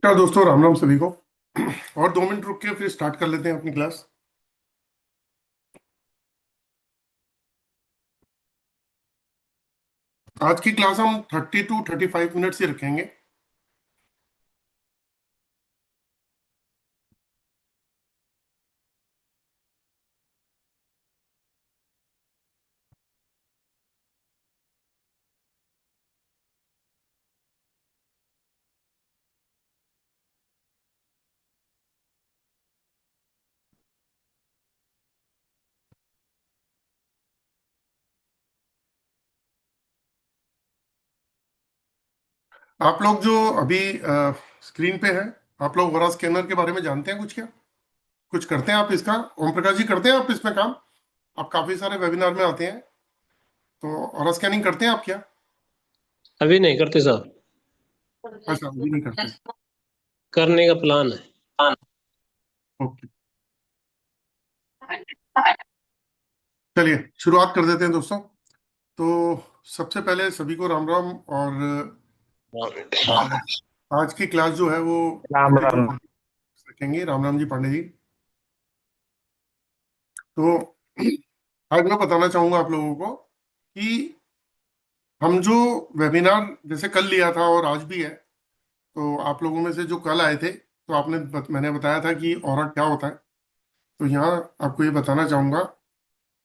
क्या दोस्तों, राम राम सभी को। और 2 मिनट रुक के फिर स्टार्ट कर लेते हैं अपनी क्लास। आज की क्लास हम 30 to 35 मिनट्स ही रखेंगे। आप लोग जो अभी स्क्रीन पे है, आप लोग वरा स्कैनर के बारे में जानते हैं कुछ? क्या कुछ करते हैं आप इसका? ओम प्रकाश जी, करते हैं आप इसमें काम? आप काफी सारे वेबिनार में आते हैं, तो वरा स्कैनिंग करते हैं आप क्या? अभी नहीं करते साहब। अच्छा, अभी नहीं करते। करने का प्लान है। ओके, चलिए शुरुआत कर देते हैं दोस्तों। तो सबसे पहले सभी को राम राम। और आज की क्लास जो है वो राम 30 to राम। 40 रखेंगे। राम राम जी, पांडे जी। तो आज मैं बताना चाहूंगा आप लोगों को कि हम जो वेबिनार जैसे कल लिया था और आज भी है, तो आप लोगों में से जो कल आए थे, तो मैंने बताया था कि ऑरा क्या होता है। तो यहाँ आपको ये बताना चाहूंगा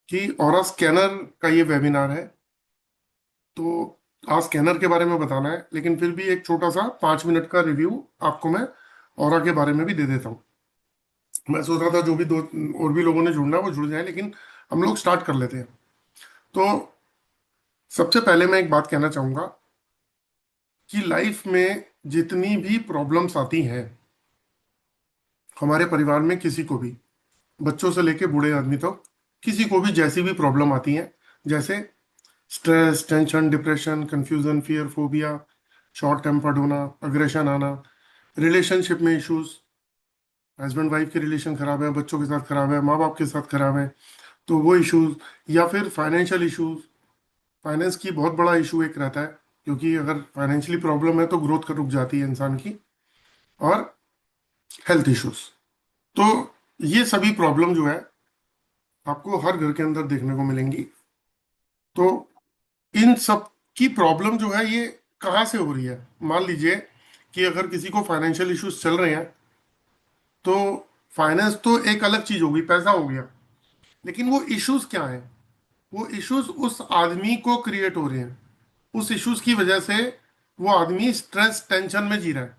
कि ऑरा स्कैनर का ये वेबिनार है। तो आज स्कैनर के बारे में बताना है, लेकिन फिर भी एक छोटा सा 5 मिनट का रिव्यू आपको मैं ऑरा के बारे में भी दे देता हूँ। मैं सोच रहा था जो भी दो और भी लोगों ने जुड़ना है वो जुड़ जाए, लेकिन हम लोग स्टार्ट कर लेते हैं। तो सबसे पहले मैं एक बात कहना चाहूंगा कि लाइफ में जितनी भी प्रॉब्लम्स आती हैं, हमारे परिवार में किसी को भी, बच्चों से लेके बूढ़े आदमी तक, किसी को भी जैसी भी प्रॉब्लम आती है, जैसे stress, tension, depression, confusion, fear, phobia, short tempered होना, अग्रेशन आना, रिलेशनशिप में इश्यूज, हस्बैंड वाइफ के रिलेशन खराब है, बच्चों के साथ खराब है, माँ बाप के साथ खराब है, तो वो इश्यूज, या फिर फाइनेंशियल इश्यूज। फाइनेंस की बहुत बड़ा इशू एक रहता है, क्योंकि अगर फाइनेंशियली प्रॉब्लम है तो ग्रोथ रुक जाती है इंसान की। और हेल्थ इश्यूज। तो ये सभी प्रॉब्लम जो है आपको हर घर के अंदर देखने को मिलेंगी। तो इन सब की प्रॉब्लम जो है ये कहाँ से हो रही है? मान लीजिए कि अगर किसी को फाइनेंशियल इश्यूज चल रहे हैं, तो फाइनेंस तो एक अलग चीज होगी, पैसा हो गया, लेकिन वो इश्यूज क्या है? वो इश्यूज उस आदमी को क्रिएट हो रहे हैं। उस इश्यूज की वजह से वो आदमी स्ट्रेस टेंशन में जी रहा है।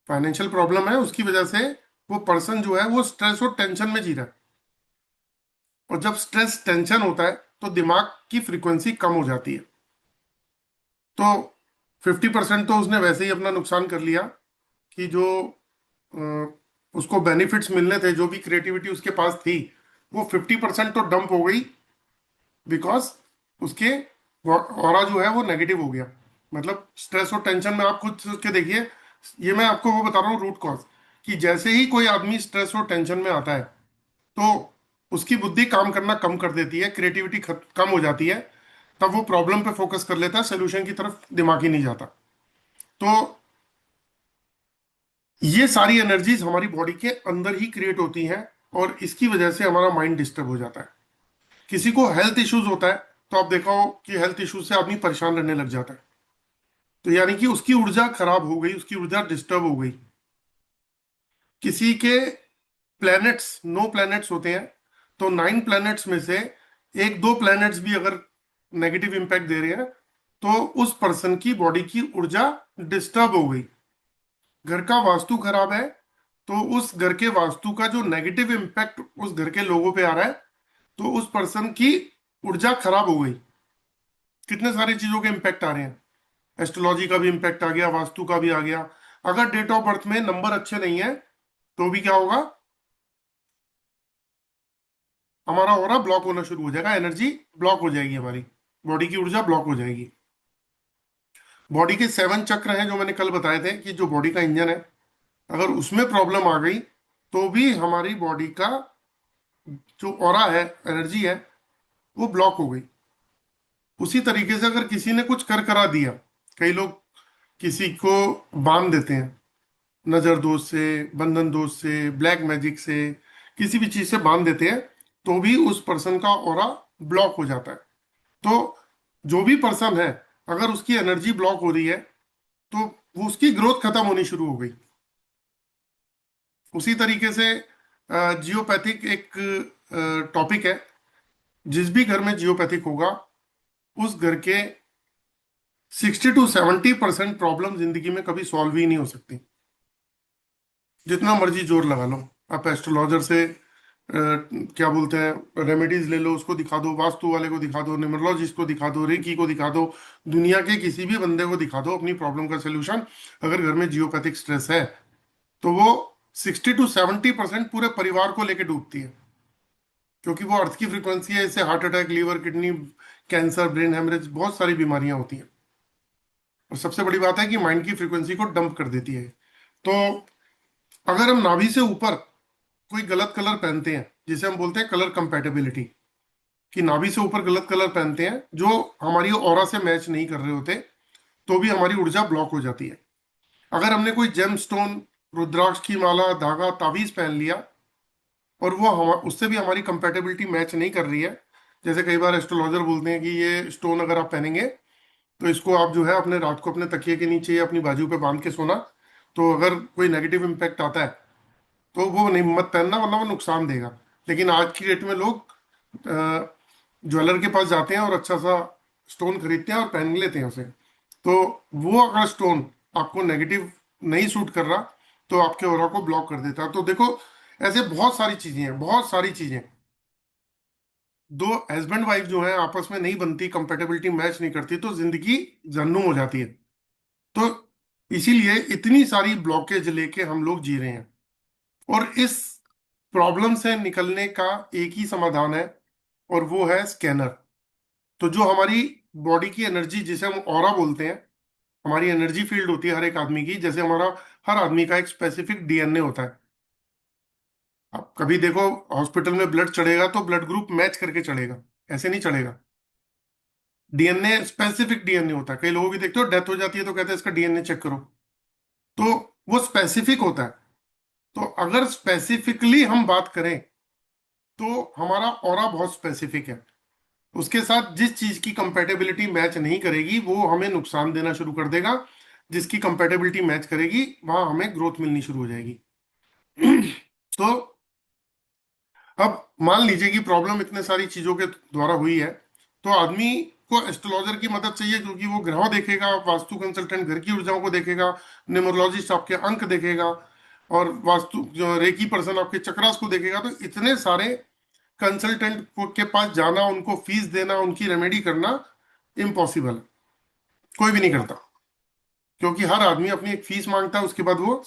फाइनेंशियल प्रॉब्लम है, उसकी वजह से वो पर्सन जो है वो स्ट्रेस और टेंशन में जी रहा है। और जब स्ट्रेस टेंशन होता है तो दिमाग की फ्रीक्वेंसी कम हो जाती है। तो 50% तो उसने वैसे ही अपना नुकसान कर लिया, कि जो अ, उसको बेनिफिट्स मिलने थे, जो भी क्रिएटिविटी उसके पास थी, वो 50% तो डंप हो गई। बिकॉज उसके ऑरा जो है वो नेगेटिव हो गया। मतलब स्ट्रेस और टेंशन में आप खुद सोच के देखिए। ये मैं आपको वो बता रहा हूँ रूट कॉज, कि जैसे ही कोई आदमी स्ट्रेस और टेंशन में आता है, तो उसकी बुद्धि काम करना कम कर देती है, क्रिएटिविटी कम हो जाती है। तब वो प्रॉब्लम पे फोकस कर लेता है, सोल्यूशन की तरफ दिमाग ही नहीं जाता। तो ये सारी एनर्जीज हमारी बॉडी के अंदर ही क्रिएट होती हैं, और इसकी वजह से हमारा माइंड डिस्टर्ब हो जाता है। किसी को हेल्थ इश्यूज होता है, तो आप देखा हो कि हेल्थ इश्यूज से आदमी परेशान रहने लग जाता है। तो यानी कि उसकी ऊर्जा खराब हो गई, उसकी ऊर्जा डिस्टर्ब हो गई। किसी के प्लैनेट्स, 9 प्लैनेट्स होते हैं, तो 9 प्लैनेट्स में से एक दो प्लैनेट्स भी अगर नेगेटिव इंपैक्ट दे रहे हैं, तो उस पर्सन की बॉडी की ऊर्जा डिस्टर्ब हो गई। घर का वास्तु खराब है, तो उस घर के वास्तु का जो नेगेटिव इंपैक्ट उस घर के लोगों पे आ रहा है, तो उस पर्सन की ऊर्जा खराब हो गई। कितने सारी चीजों के इंपैक्ट आ रहे हैं। एस्ट्रोलॉजी का भी इंपैक्ट आ गया, वास्तु का भी आ गया। अगर डेट ऑफ बर्थ में नंबर अच्छे नहीं है, तो भी क्या होगा? हमारा ऑरा ब्लॉक होना शुरू हो जाएगा, एनर्जी ब्लॉक हो जाएगी, हमारी बॉडी की ऊर्जा ब्लॉक हो जाएगी। बॉडी के 7 चक्र हैं जो मैंने कल बताए थे, कि जो बॉडी का इंजन है, अगर उसमें प्रॉब्लम आ गई, तो भी हमारी बॉडी का जो ऑरा है, एनर्जी है, वो ब्लॉक हो गई। उसी तरीके से अगर किसी ने कुछ कर करा दिया, कई लोग किसी को बांध देते हैं, नजर दोष से, बंधन दोष से, ब्लैक मैजिक से, किसी भी चीज से बांध देते हैं, तो भी उस पर्सन का ऑरा ब्लॉक हो जाता है। तो जो भी पर्सन है, अगर उसकी एनर्जी ब्लॉक हो रही है, तो वो उसकी ग्रोथ खत्म होनी शुरू हो गई। उसी तरीके से जियोपैथिक एक टॉपिक है। जिस भी घर में जियोपैथिक होगा, उस घर के 60 to 70% प्रॉब्लम जिंदगी में कभी सॉल्व ही नहीं हो सकती, जितना मर्जी जोर लगा लो। आप एस्ट्रोलॉजर से क्या बोलते हैं, रेमेडीज ले लो, उसको दिखा दो, वास्तु वाले को दिखा दो, न्यूमरोलॉजिस्ट को दिखा दो, रेकी को दिखा दो, दुनिया के किसी भी बंदे को दिखा दो अपनी प्रॉब्लम का सोल्यूशन, अगर घर में जियोपैथिक स्ट्रेस है, तो वो 60 to 70% पूरे परिवार को लेके डूबती है। क्योंकि वो अर्थ की फ्रीक्वेंसी है, इससे heart attack, liver, kidney cancer, brain haemorrhage, बहुत सारी बीमारियां होती हैं। और सबसे बड़ी बात है कि माइंड की फ्रीक्वेंसी को डंप कर देती है। तो अगर हम नाभि से ऊपर कोई गलत कलर पहनते हैं, जिसे हम बोलते हैं कलर कंपैटिबिलिटी, कि नाभि से ऊपर गलत कलर पहनते हैं जो हमारी ऑरा से मैच नहीं कर रहे होते, तो भी हमारी ऊर्जा ब्लॉक हो जाती है। अगर हमने कोई जेम स्टोन, रुद्राक्ष की माला, धागा, ताबीज पहन लिया, और वो हम उससे भी हमारी कंपैटिबिलिटी मैच नहीं कर रही है, जैसे कई बार एस्ट्रोलॉजर बोलते हैं कि ये स्टोन अगर आप पहनेंगे, तो इसको आप जो है अपने रात को अपने तकिए के नीचे या अपनी बाजू पे बांध के सोना, तो अगर कोई नेगेटिव इम्पैक्ट आता है तो वो नहीं, मत पहनना, वरना वो नुकसान देगा। लेकिन आज की डेट में लोग ज्वेलर के पास जाते हैं और अच्छा सा स्टोन खरीदते हैं और पहन लेते हैं उसे। तो वो अगर स्टोन आपको नेगेटिव नहीं सूट कर रहा, तो आपके ऑरा को ब्लॉक कर देता है। तो देखो, ऐसे बहुत सारी चीजें हैं, बहुत सारी चीजें। दो हस्बैंड वाइफ जो है आपस में नहीं बनती, कंपेटेबिलिटी मैच नहीं करती, तो जिंदगी जहन्नुम हो जाती है। तो इसीलिए इतनी सारी ब्लॉकेज लेके हम लोग जी रहे हैं। और इस प्रॉब्लम से निकलने का एक ही समाधान है, और वो है स्कैनर। तो जो हमारी बॉडी की एनर्जी, जिसे हम ऑरा बोलते हैं, हमारी एनर्जी फील्ड होती है हर एक आदमी की, जैसे हमारा हर आदमी का एक स्पेसिफिक डीएनए होता है। आप कभी देखो, हॉस्पिटल में ब्लड चढ़ेगा तो ब्लड ग्रुप मैच करके चढ़ेगा, ऐसे नहीं चढ़ेगा। डीएनए स्पेसिफिक डीएनए होता है। कई लोगों की देखते हो डेथ हो जाती है तो कहते हैं इसका डीएनए चेक करो, तो वो स्पेसिफिक होता है। तो अगर स्पेसिफिकली हम बात करें, तो हमारा ऑरा बहुत स्पेसिफिक है। उसके साथ जिस चीज की कंपेटेबिलिटी मैच नहीं करेगी, वो हमें नुकसान देना शुरू कर देगा। जिसकी कंपेटेबिलिटी मैच करेगी, वहां हमें ग्रोथ मिलनी शुरू हो जाएगी। तो अब मान लीजिए कि प्रॉब्लम इतने सारी चीजों के द्वारा हुई है, तो आदमी को एस्ट्रोलॉजर की मदद चाहिए, क्योंकि वो ग्रहों देखेगा, वास्तु कंसल्टेंट घर की ऊर्जाओं को देखेगा, न्यूमरोलॉजिस्ट आपके अंक देखेगा, और वास्तु जो रेकी पर्सन आपके चक्रास को देखेगा। तो इतने सारे कंसल्टेंट के पास जाना, उनको फीस देना, उनकी रेमेडी करना इम्पॉसिबल है। कोई भी नहीं करता, क्योंकि हर आदमी अपनी एक फीस मांगता है, उसके बाद वो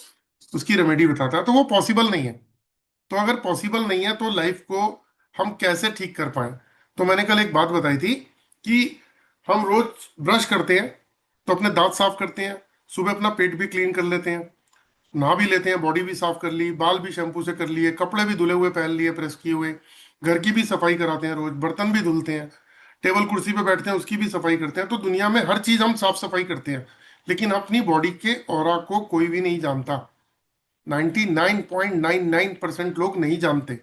उसकी रेमेडी बताता है, तो वो पॉसिबल नहीं है। तो अगर पॉसिबल नहीं है, तो लाइफ को हम कैसे ठीक कर पाए? तो मैंने कल एक बात बताई थी कि हम रोज ब्रश करते हैं, तो अपने दांत साफ करते हैं, सुबह अपना पेट भी क्लीन कर लेते हैं, नहा भी लेते हैं, बॉडी भी साफ कर ली, बाल भी शैम्पू से कर लिए, कपड़े भी धुले हुए पहन लिए, प्रेस किए हुए, घर की भी सफाई कराते हैं रोज, बर्तन भी धुलते हैं, टेबल कुर्सी पे बैठते हैं उसकी भी सफाई करते हैं। तो दुनिया में हर चीज हम साफ सफाई करते हैं, लेकिन अपनी बॉडी के ऑरा को कोई भी नहीं जानता। 99.99% लोग नहीं जानते।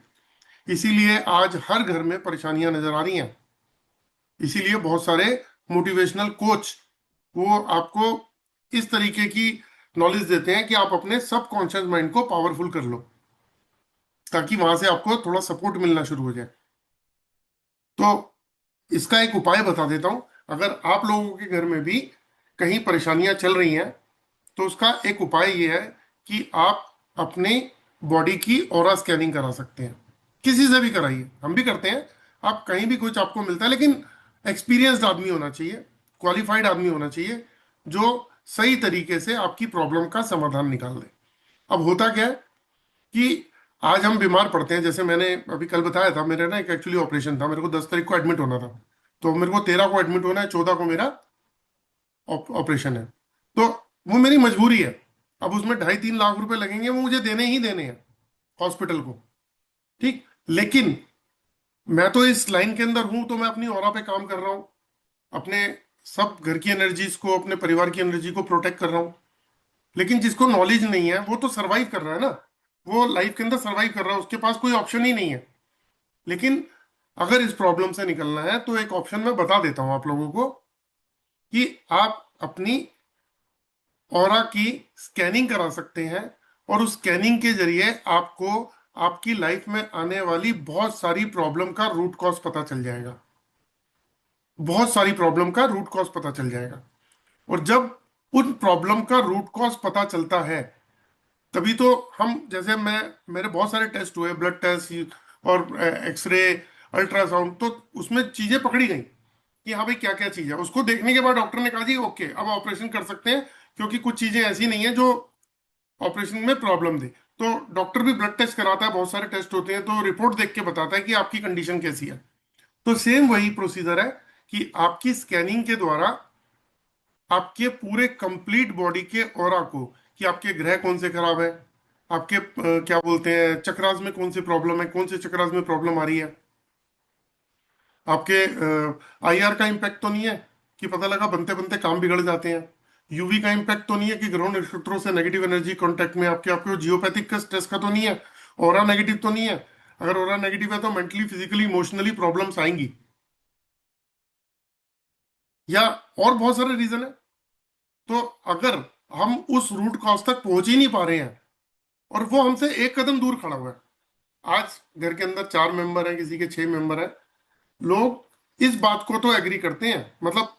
इसीलिए आज हर घर में परेशानियां नजर आ रही हैं। इसीलिए बहुत सारे मोटिवेशनल कोच वो आपको इस तरीके की नॉलेज देते हैं कि आप अपने सबकॉन्शियस माइंड को पावरफुल कर लो, ताकि वहां से आपको थोड़ा सपोर्ट मिलना शुरू हो जाए। तो इसका एक उपाय बता देता हूं। अगर आप लोगों के घर में भी कहीं परेशानियां चल रही हैं, तो उसका एक उपाय ये है कि आप अपने बॉडी की ऑरा स्कैनिंग करा सकते हैं। किसी से भी कराइए, हम भी करते हैं। आप कहीं भी कुछ आपको मिलता है, लेकिन एक्सपीरियंस्ड आदमी होना चाहिए, क्वालिफाइड आदमी होना चाहिए, जो सही तरीके से आपकी प्रॉब्लम का समाधान निकाल दे। अब होता क्या है कि आज हम बीमार पड़ते हैं, जैसे मैंने अभी कल बताया था, मेरा ना एक एक्चुअली ऑपरेशन था, मेरे को 10 तारीख को एडमिट होना था। तो मेरे को 13 को एडमिट होना है, 14 को मेरा ऑपरेशन है। तो वो मेरी मजबूरी है। अब उसमें 2.5-3 लाख रुपए लगेंगे, वो मुझे देने ही देने हैं हॉस्पिटल को। ठीक, लेकिन मैं तो इस लाइन के अंदर हूं, तो मैं अपनी ऑरा पे काम कर रहा हूं, अपने सब घर की एनर्जीज को, अपने परिवार की एनर्जी को प्रोटेक्ट कर रहा हूँ। लेकिन जिसको नॉलेज नहीं है वो तो सरवाइव कर रहा है ना, वो लाइफ के अंदर सरवाइव कर रहा है, उसके पास कोई ऑप्शन ही नहीं है। लेकिन अगर इस प्रॉब्लम से निकलना है तो एक ऑप्शन मैं बता देता हूँ आप लोगों को, कि आप अपनी ऑरा की स्कैनिंग करा सकते हैं, और उस स्कैनिंग के जरिए आपको आपकी लाइफ में आने वाली बहुत सारी प्रॉब्लम का रूट कॉज पता चल जाएगा। बहुत सारी प्रॉब्लम का रूट कॉज पता चल जाएगा। और जब उन प्रॉब्लम का रूट कॉज पता चलता है, तभी तो हम, जैसे मैं, मेरे बहुत सारे टेस्ट हुए, ब्लड टेस्ट और एक्सरे, अल्ट्रासाउंड, तो उसमें चीजें पकड़ी गई कि हाँ भाई क्या क्या चीज है। उसको देखने के बाद डॉक्टर ने कहा जी ओके, अब ऑपरेशन कर सकते हैं, क्योंकि कुछ चीजें ऐसी नहीं है जो ऑपरेशन में प्रॉब्लम दे। तो डॉक्टर भी ब्लड टेस्ट कराता है, बहुत सारे टेस्ट होते हैं, तो रिपोर्ट देख के बताता है कि आपकी कंडीशन कैसी है। तो सेम वही प्रोसीजर है कि आपकी स्कैनिंग के द्वारा आपके पूरे कंप्लीट बॉडी के ऑरा को, कि आपके ग्रह कौन से खराब है, आपके क्या बोलते हैं चक्रास में कौन सी प्रॉब्लम है, कौन से चक्रास में प्रॉब्लम आ रही है, आपके आईआर का इम्पैक्ट तो नहीं है कि पता लगा बनते बनते काम बिगड़ जाते हैं, यूवी का इम्पैक्ट तो नहीं है कि ग्रहों नक्षत्रों से नेगेटिव एनर्जी कांटेक्ट में आपके आपके जियोपैथिक का स्ट्रेस का तो नहीं है, ऑरा नेगेटिव तो नहीं है। अगर ऑरा नेगेटिव है तो मेंटली फिजिकली इमोशनली प्रॉब्लम्स आएंगी, या और बहुत सारे रीजन है। तो अगर हम उस रूट कॉज तक पहुंच ही नहीं पा रहे हैं, और वो हमसे एक कदम दूर खड़ा हुआ है, आज घर के अंदर 4 मेंबर हैं, किसी के 6 मेंबर हैं, लोग इस बात को तो एग्री करते हैं, मतलब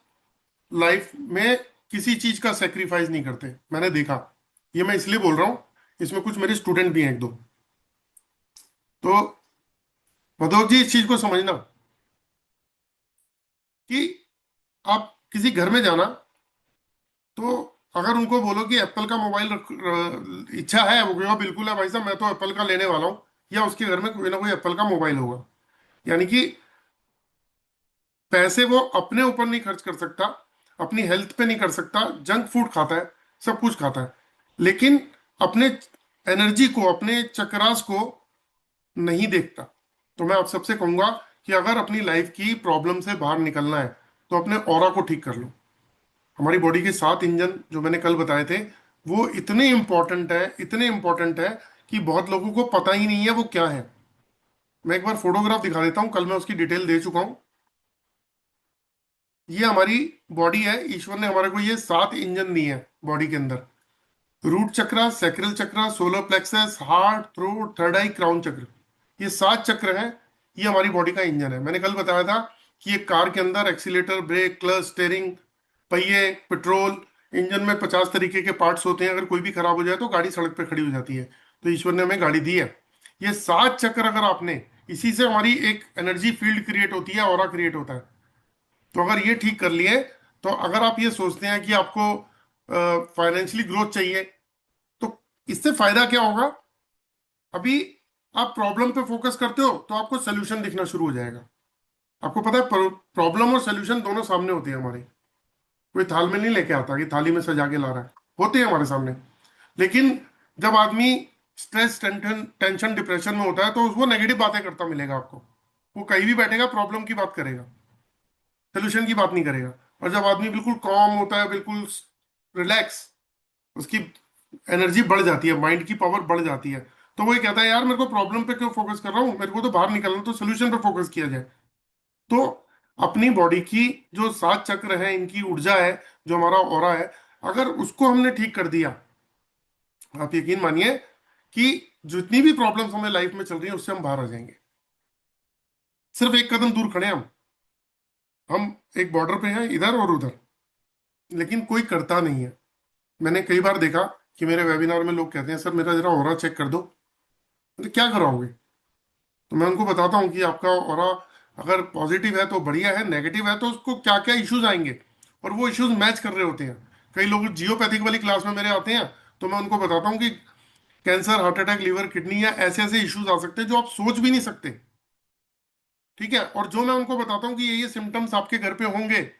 लाइफ में किसी चीज का सेक्रीफाइस नहीं करते, मैंने देखा। ये मैं इसलिए बोल रहा हूं, इसमें कुछ मेरे स्टूडेंट भी हैं एक दो। तो भदौक जी इस चीज को समझना, कि आप किसी घर में जाना, तो अगर उनको बोलो कि एप्पल का मोबाइल इच्छा है, वो कहेगा बिल्कुल है भाई साहब, मैं तो एप्पल का लेने वाला हूँ, या उसके घर में कोई ना कोई एप्पल का मोबाइल होगा। यानी कि पैसे वो अपने ऊपर नहीं खर्च कर सकता, अपनी हेल्थ पे नहीं कर सकता, जंक फूड खाता है, सब कुछ खाता है, लेकिन अपने एनर्जी को, अपने चक्रास को नहीं देखता। तो मैं आप सबसे कहूंगा कि अगर अपनी लाइफ की प्रॉब्लम से बाहर निकलना है तो अपने ऑरा को ठीक कर लो। हमारी बॉडी के 7 इंजन जो मैंने कल बताए थे, वो इतने इंपॉर्टेंट है, इतने इंपॉर्टेंट है कि बहुत लोगों को पता ही नहीं है वो क्या है। मैं एक बार फोटोग्राफ दिखा देता हूँ, कल मैं उसकी डिटेल दे चुका हूँ। ये हमारी बॉडी है, ईश्वर ने हमारे को ये 7 इंजन दिए हैं बॉडी के अंदर। Root chakra, sacral chakra, solar plexus, heart, throat, third eye, crown chakra, ये 7 चक्र हैं। ये हमारी बॉडी का इंजन है। मैंने कल बताया था कि एक कार के अंदर एक्सीलेटर, ब्रेक, क्लच, स्टेयरिंग, पहिए, पेट्रोल, इंजन में 50 तरीके के पार्ट्स होते हैं। अगर कोई भी खराब हो जाए तो गाड़ी सड़क पे खड़ी हो जाती है। तो ईश्वर ने हमें गाड़ी दी है। ये 7 चक्र अगर आपने, इसी से हमारी एक एनर्जी फील्ड क्रिएट होती है, ऑरा क्रिएट होता है। तो अगर ये ठीक कर लिए, तो अगर आप ये सोचते हैं कि आपको फाइनेंशियली ग्रोथ चाहिए, तो इससे फायदा क्या होगा? अभी आप प्रॉब्लम पे फोकस करते हो तो आपको सोल्यूशन दिखना शुरू हो जाएगा। आपको पता है प्रॉब्लम और सोल्यूशन दोनों सामने होते हैं हमारे। कोई थाल में नहीं लेके आता कि थाली में सजा के ला रहा है, होते हैं हमारे सामने। लेकिन जब आदमी स्ट्रेस, टेंशन टेंशन डिप्रेशन में होता है, तो वो नेगेटिव बातें करता मिलेगा आपको। वो कहीं भी बैठेगा प्रॉब्लम की बात करेगा, सोल्यूशन की बात नहीं करेगा। और जब आदमी बिल्कुल कॉम होता है, बिल्कुल रिलैक्स, उसकी एनर्जी बढ़ जाती है, माइंड की पावर बढ़ जाती है, तो वो ये कहता है यार मेरे को प्रॉब्लम पे क्यों फोकस कर रहा हूँ, मेरे को तो बाहर निकलना, तो सोल्यूशन पे फोकस किया जाए। तो अपनी बॉडी की जो 7 चक्र है, इनकी ऊर्जा है, जो हमारा ऑरा है, अगर उसको हमने ठीक कर दिया, आप यकीन मानिए कि जितनी भी प्रॉब्लम्स हमें लाइफ में चल रही है उससे हम बाहर आ जाएंगे। सिर्फ एक कदम दूर खड़े हैं हम एक बॉर्डर पे हैं, इधर और उधर, लेकिन कोई करता नहीं है। मैंने कई बार देखा कि मेरे वेबिनार में लोग कहते हैं सर मेरा जरा ऑरा चेक कर दो। तो क्या कराओगे? तो मैं उनको बताता हूँ कि आपका ऑरा अगर पॉजिटिव है तो बढ़िया है, नेगेटिव है तो उसको क्या क्या इश्यूज आएंगे, और वो इश्यूज मैच कर रहे होते हैं। कई लोग जियोपैथिक वाली क्लास में मेरे आते हैं, तो मैं उनको बताता हूँ कि cancer, heart attack, liver, kidney, या ऐसे ऐसे इश्यूज आ सकते हैं जो आप सोच भी नहीं सकते। ठीक है, और जो मैं उनको बताता हूँ कि ये सिम्टम्स आपके घर पे होंगे,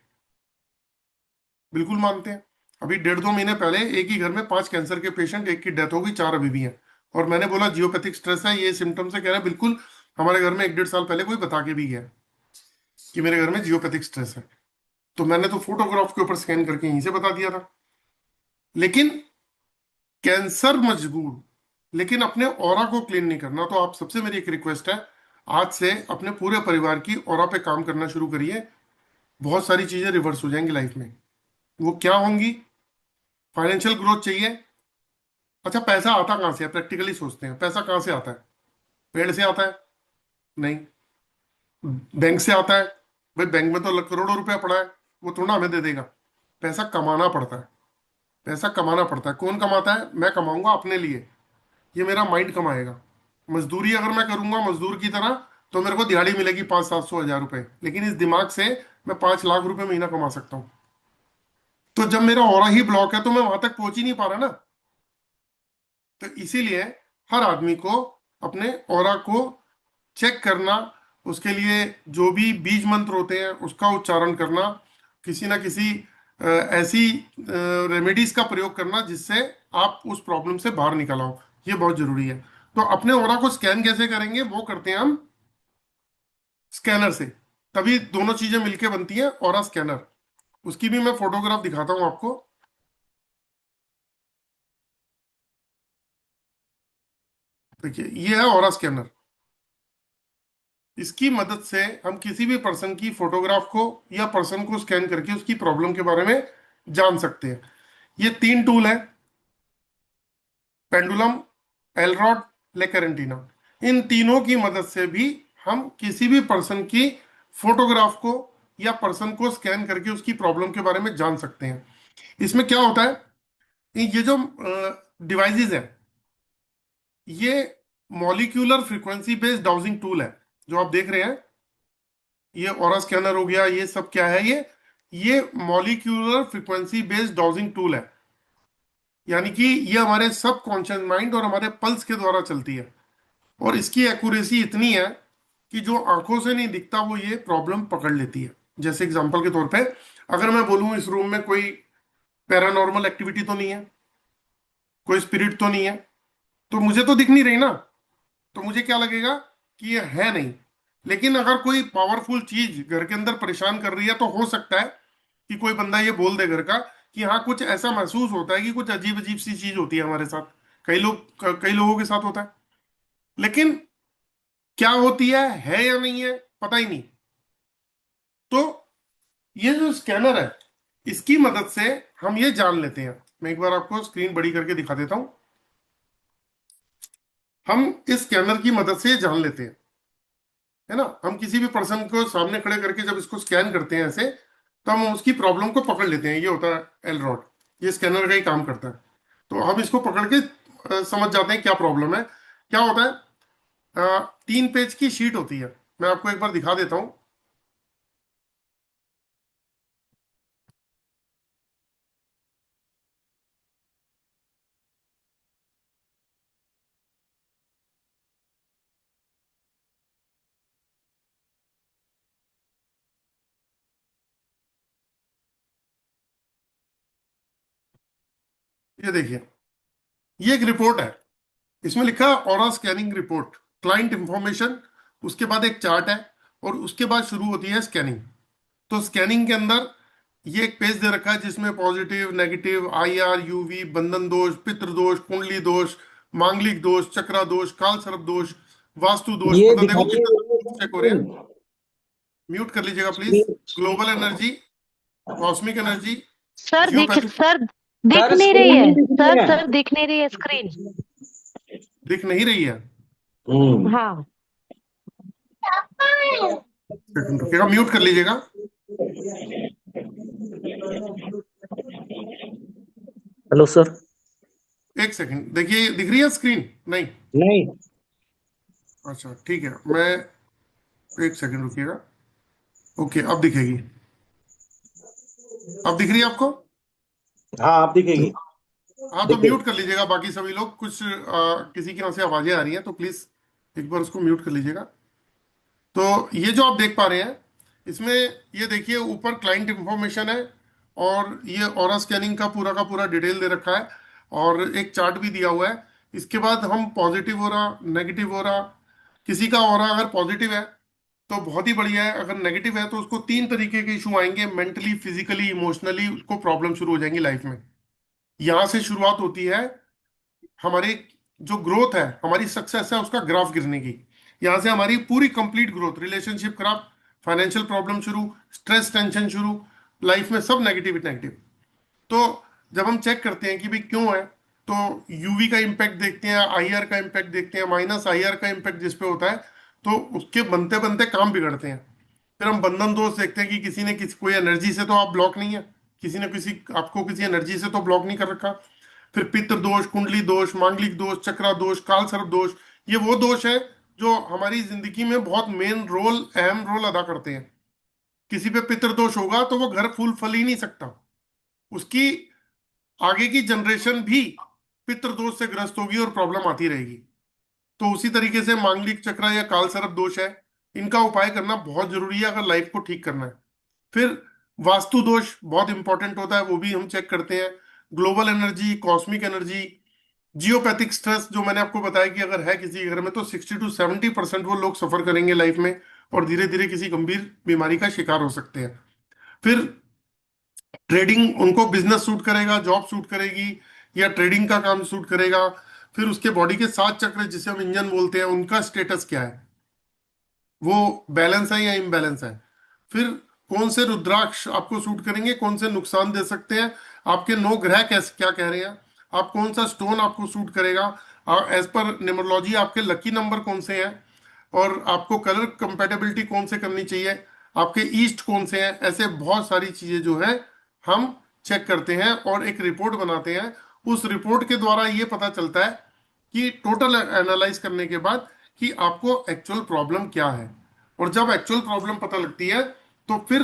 बिल्कुल मानते हैं। अभी 1.5-2 महीने पहले एक ही घर में 5 कैंसर के पेशेंट, एक की डेथ हो गई, 4 अभी भी हैं। और मैंने बोला जियोपैथिक स्ट्रेस है, ये सिम्टम्स है, कह रहे हैं बिल्कुल, हमारे घर में 1-1.5 साल पहले कोई बता के भी गया कि मेरे घर में जियोपैथिक स्ट्रेस है। तो मैंने तो फोटोग्राफ के ऊपर स्कैन करके यहीं से बता दिया था। लेकिन कैंसर मजबूर, लेकिन अपने ऑरा को क्लीन नहीं करना। तो आप सबसे मेरी एक रिक्वेस्ट है, आज से अपने पूरे परिवार की ऑरा पे काम करना शुरू करिए। बहुत सारी चीजें रिवर्स हो जाएंगी लाइफ में। वो क्या होंगी? फाइनेंशियल ग्रोथ चाहिए। अच्छा, पैसा आता कहाँ से है? प्रैक्टिकली सोचते हैं, पैसा कहाँ से आता है? पेड़ से आता है? नहीं। बैंक से आता है? भाई बैंक में तो करोड़ों रुपया पड़ा है, वो थोड़ा हमें दे देगा। पैसा कमाना पड़ता है। पैसा कमाना पड़ता है। कौन कमाता है? मैं कमाऊंगा अपने लिए। ये मेरा माइंड कमाएगा। मजदूरी अगर मैं करूंगा मजदूर की तरह, तो मेरे को दिहाड़ी मिलेगी 500-700 हज़ार रुपए। लेकिन इस दिमाग से मैं 5 लाख रुपए महीना कमा सकता हूँ। तो जब मेरा ऑरा ही ब्लॉक है तो मैं वहां तक पहुंच ही नहीं पा रहा ना। तो इसीलिए हर आदमी को अपने ऑरा को चेक करना, उसके लिए जो भी बीज मंत्र होते हैं उसका उच्चारण करना, किसी ना किसी ऐसी रेमेडीज का प्रयोग करना जिससे आप उस प्रॉब्लम से बाहर निकल आओ। ये बहुत जरूरी है। तो अपने ऑरा को स्कैन कैसे करेंगे? वो करते हैं हम स्कैनर से। तभी दोनों चीजें मिलके बनती है ऑरा स्कैनर। उसकी भी मैं फोटोग्राफ दिखाता हूं आपको। देखिए, ये है ऑरा स्कैनर। इसकी मदद से हम किसी भी पर्सन की फोटोग्राफ को या पर्सन को स्कैन करके उसकी प्रॉब्लम के बारे में जान सकते हैं। ये 3 टूल है: पेंडुलम, एलरॉड, लेकरेंटिना। इन तीनों की मदद से भी हम किसी भी पर्सन की फोटोग्राफ को या पर्सन को स्कैन करके उसकी प्रॉब्लम के बारे में जान सकते हैं। इसमें क्या होता है, ये जो डिवाइसेस है, ये molecular frequency based dowsing tool है। जो आप देख रहे हैं, ये ऑरा स्कैनर हो गया, ये सब क्या है? ये molecular frequency based dowsing tool है। यानी कि ये हमारे सब कॉन्शियस माइंड और हमारे पल्स के द्वारा चलती है। और इसकी एक्यूरेसी इतनी है कि जो आंखों से नहीं दिखता वो ये प्रॉब्लम पकड़ लेती है। जैसे एग्जांपल के तौर पे, अगर मैं बोलूं इस रूम में कोई पैरानॉर्मल एक्टिविटी तो नहीं है, कोई स्पिरिट तो नहीं है, तो मुझे तो दिख नहीं रही ना। तो मुझे क्या लगेगा कि ये है नहीं। लेकिन अगर कोई पावरफुल चीज घर के अंदर परेशान कर रही है, तो हो सकता है कि कोई बंदा ये बोल दे घर का कि हाँ, कुछ ऐसा महसूस होता है कि कुछ अजीब अजीब सी चीज होती है हमारे साथ। कई लोगों के साथ होता है। लेकिन क्या होती है या नहीं है, पता ही नहीं। तो ये जो स्कैनर है, इसकी मदद से हम ये जान लेते हैं। मैं एक बार आपको स्क्रीन बड़ी करके दिखा देता हूं। हम इस स्कैनर की मदद से ये जान लेते हैं, है ना। हम किसी भी पर्सन को सामने खड़े करके जब इसको स्कैन करते हैं ऐसे, तो हम उसकी प्रॉब्लम को पकड़ लेते हैं। ये होता है एल रॉड। ये स्कैनर का ही काम करता है। तो हम इसको पकड़ के समझ जाते हैं क्या प्रॉब्लम है। क्या होता है, 3 पेज की शीट होती है। मैं आपको एक बार दिखा देता हूँ। ये देखिए, ये एक रिपोर्ट है। इसमें लिखा है aura scanning report, client information. उसके बाद एक चार्ट है, और उसके बाद शुरू होती है स्कैनिंग। तो स्कैनिंग के अंदर ये एक पेज दे रखा है जिसमें पॉजिटिव, नेगेटिव, IR, UV, बंधन दोष, पितृ दोष, कुंडली दोष, मांगलिक दोष, चक्रा दोष, काल सर्प दोष, वास्तु दोष। ये मतलब देखो कितने दिखाइए चेक हो रहे हैं। स्क्रीन। म्यूट कर लीजिएगा please. Screen. Global energy, cosmic energy, sir geopathic. Sir दिख सर नहीं रही स्क्रीन है। नहीं दिख रही है। सर दिख नहीं रही है स्क्रीन। दिख नहीं रही है? हाँ। सेकंड रुकिएगा, म्यूट कर लीजिएगा। Hello sir. एक सेकंड देखिए, दिख रही है स्क्रीन? नहीं? नहीं। अच्छा ठीक है, मैं एक सेकंड रुकिएगा। ओके, अब दिखेगी। अब दिख रही है आपको? हाँ आप दिखेगी। हाँ, तो दिखे। म्यूट कर लीजिएगा बाकी सभी लोग। कुछ किसी की वहां से आवाजें आ रही हैं, तो प्लीज एक बार उसको म्यूट कर लीजिएगा। तो ये जो आप देख पा रहे हैं, इसमें ये देखिए ऊपर क्लाइंट इंफॉर्मेशन है, और ये ऑरा स्कैनिंग का पूरा डिटेल दे रखा है, और एक चार्ट भी दिया हुआ है। इसके बाद हम पॉजिटिव हो रहा, नेगेटिव हो रहा, किसी का ऑरा अगर पॉजिटिव है तो बहुत ही बढ़िया है। अगर नेगेटिव है तो उसको तीन तरीके के इशू आएंगे, मेंटली, फिजिकली, इमोशनली उसको प्रॉब्लम शुरू हो जाएंगी लाइफ में। यहाँ से शुरुआत होती है हमारी जो ग्रोथ है, हमारी सक्सेस है, उसका ग्राफ गिरने की। यहाँ से हमारी पूरी कंप्लीट ग्रोथ, रिलेशनशिप खराब, फाइनेंशियल प्रॉब्लम शुरू, स्ट्रेस टेंशन शुरू, लाइफ में सब नेगेटिव नेगेटिव। तो जब हम चेक करते हैं कि भाई क्यों है, तो यूवी का इम्पैक्ट देखते हैं, आईआर का इम्पैक्ट देखते हैं, माइनस आईआर का इम्पैक्ट जिस पे होता है, तो उसके बनते बनते काम बिगड़ते हैं। फिर हम बंधन दोष देखते हैं कि किसी ने किसी कोई एनर्जी से तो आप ब्लॉक नहीं है, किसी ने किसी आपको किसी एनर्जी से तो ब्लॉक नहीं कर रखा। फिर पितृ दोष, कुंडली दोष, मांगलिक दोष, चक्रा दोष, काल सर्प दोष, ये वो दोष है जो हमारी जिंदगी में बहुत मेन रोल, अहम रोल अदा करते हैं। किसी पे पितृ दोष होगा तो वो घर फूल फल ही नहीं सकता, उसकी आगे की जनरेशन भी पितृदोष से ग्रस्त होगी और प्रॉब्लम आती रहेगी। तो उसी तरीके से मांगलिक चक्र या काल सर्प दोष है, इनका उपाय करना बहुत जरूरी है अगर लाइफ को ठीक करना है। फिर वास्तु दोष बहुत इंपॉर्टेंट होता है, वो भी हम चेक करते हैं। Global energy, cosmic energy, geopathic stress, जो मैंने आपको बताया कि अगर है किसी घर में तो 60 to 70% वो लोग सफर करेंगे लाइफ में और धीरे धीरे किसी गंभीर बीमारी का शिकार हो सकते हैं। फिर ट्रेडिंग, उनको बिजनेस सूट करेगा, जॉब सूट करेगी, या ट्रेडिंग का काम सूट करेगा। फिर उसके बॉडी के 7 चक्र जिसे हम इंजन बोलते हैं, उनका स्टेटस क्या है, वो बैलेंस है या इम्बैलेंस है। फिर कौन से रुद्राक्ष आपको सूट करेंगे, कौन से नुकसान दे सकते हैं, आपके 9 ग्रह कैसे क्या कह रहे हैं, आप कौन सा स्टोन आपको सूट करेगा, एज पर न्यूमरोलॉजी आपके लकी नंबर कौन से हैं, और आपको कलर कंपेटेबिलिटी कौन से करनी चाहिए, आपके ईस्ट कौन से हैं। ऐसे बहुत सारी चीजें जो है हम चेक करते हैं और एक रिपोर्ट बनाते हैं। उस रिपोर्ट के द्वारा ये पता चलता है कि टोटल एनालाइज करने के बाद कि आपको एक्चुअल प्रॉब्लम क्या है। और जब एक्चुअल प्रॉब्लम पता लगती है तो फिर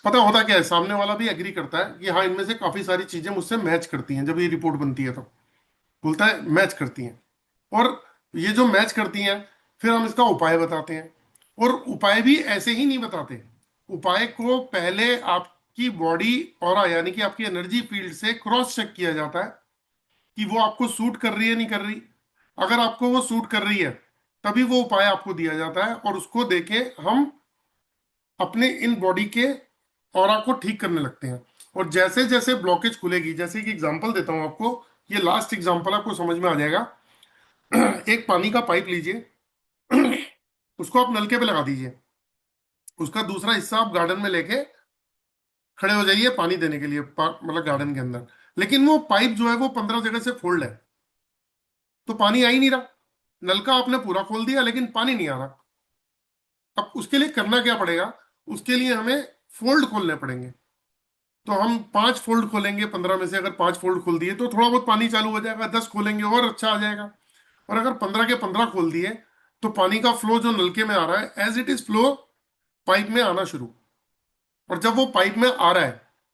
पता होता क्या है, सामने वाला भी एग्री करता है कि हाँ इनमें से काफी सारी चीजें मुझसे मैच करती हैं। जब ये रिपोर्ट बनती है तो बोलता है मैच करती हैं। और ये जो मैच करती हैं, फिर हम इसका उपाय बताते हैं। और उपाय भी ऐसे ही नहीं बताते, उपाय को पहले आपकी बॉडी और यानी कि आपकी एनर्जी फील्ड से क्रॉस चेक किया जाता है कि वो आपको सूट कर रही है नहीं कर रही। अगर आपको वो सूट कर रही है तभी वो उपाय आपको दिया जाता है, और उसको देके हम अपने इन बॉडी के ऑरा को ठीक करने लगते हैं। और जैसे जैसे ब्लॉकेज खुलेगी, जैसे कि एग्जांपल देता हूं आपको, ये लास्ट एग्जांपल आपको समझ में आ जाएगा। एक पानी का पाइप लीजिए, उसको आप नलके पे लगा दीजिए, उसका दूसरा हिस्सा आप गार्डन में लेके खड़े हो जाइए पानी देने के लिए, मतलब गार्डन के अंदर। लेकिन वो पाइप जो है वो 15 जगह से फोल्ड है, तो पानी आ ही नहीं रहा। नलका आपने पूरा खोल दिया लेकिन पानी नहीं आ रहा। अब उसके लिए करना क्या पड़ेगा, उसके लिए हमें फोल्ड खोलने पड़ेंगे। तो हम 5 फोल्ड खोलेंगे 15 में से, अगर 5 फोल्ड खोल दिए तो थोड़ा बहुत पानी चालू हो जाएगा, 10 खोलेंगे और अच्छा आ जाएगा। और अगर 15 के 15 खोल दिए तो पानी का फ्लो जो नलके में आ रहा है as it is flow pipe में आना शुरू। और जब वो पाइप में आ रहा है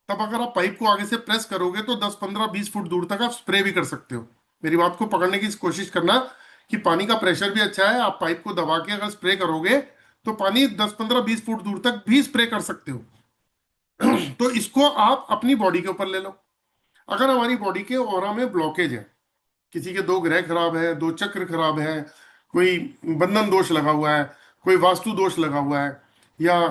तब अगर आप पाइप को आगे से प्रेस करोगे तो 10 15 20 फुट दूर तक आप स्प्रे भी कर सकते हो। मेरी बात को पकड़ने की कोशिश करना कि पानी का प्रेशर भी अच्छा है, आप पाइप को दबा के अगर स्प्रे करोगे तो पानी 10 15 20 फुट दूर तक भी स्प्रे कर सकते हो। तो इसको आप अपनी बॉडी के ऊपर ले लो। अगर हमारी बॉडी के ऑरा में ब्लॉकेज है, किसी के 2 ग्रह खराब है, 2 चक्र खराब है, कोई बंधन दोष लगा हुआ है, कोई वास्तु दोष लगा हुआ है, या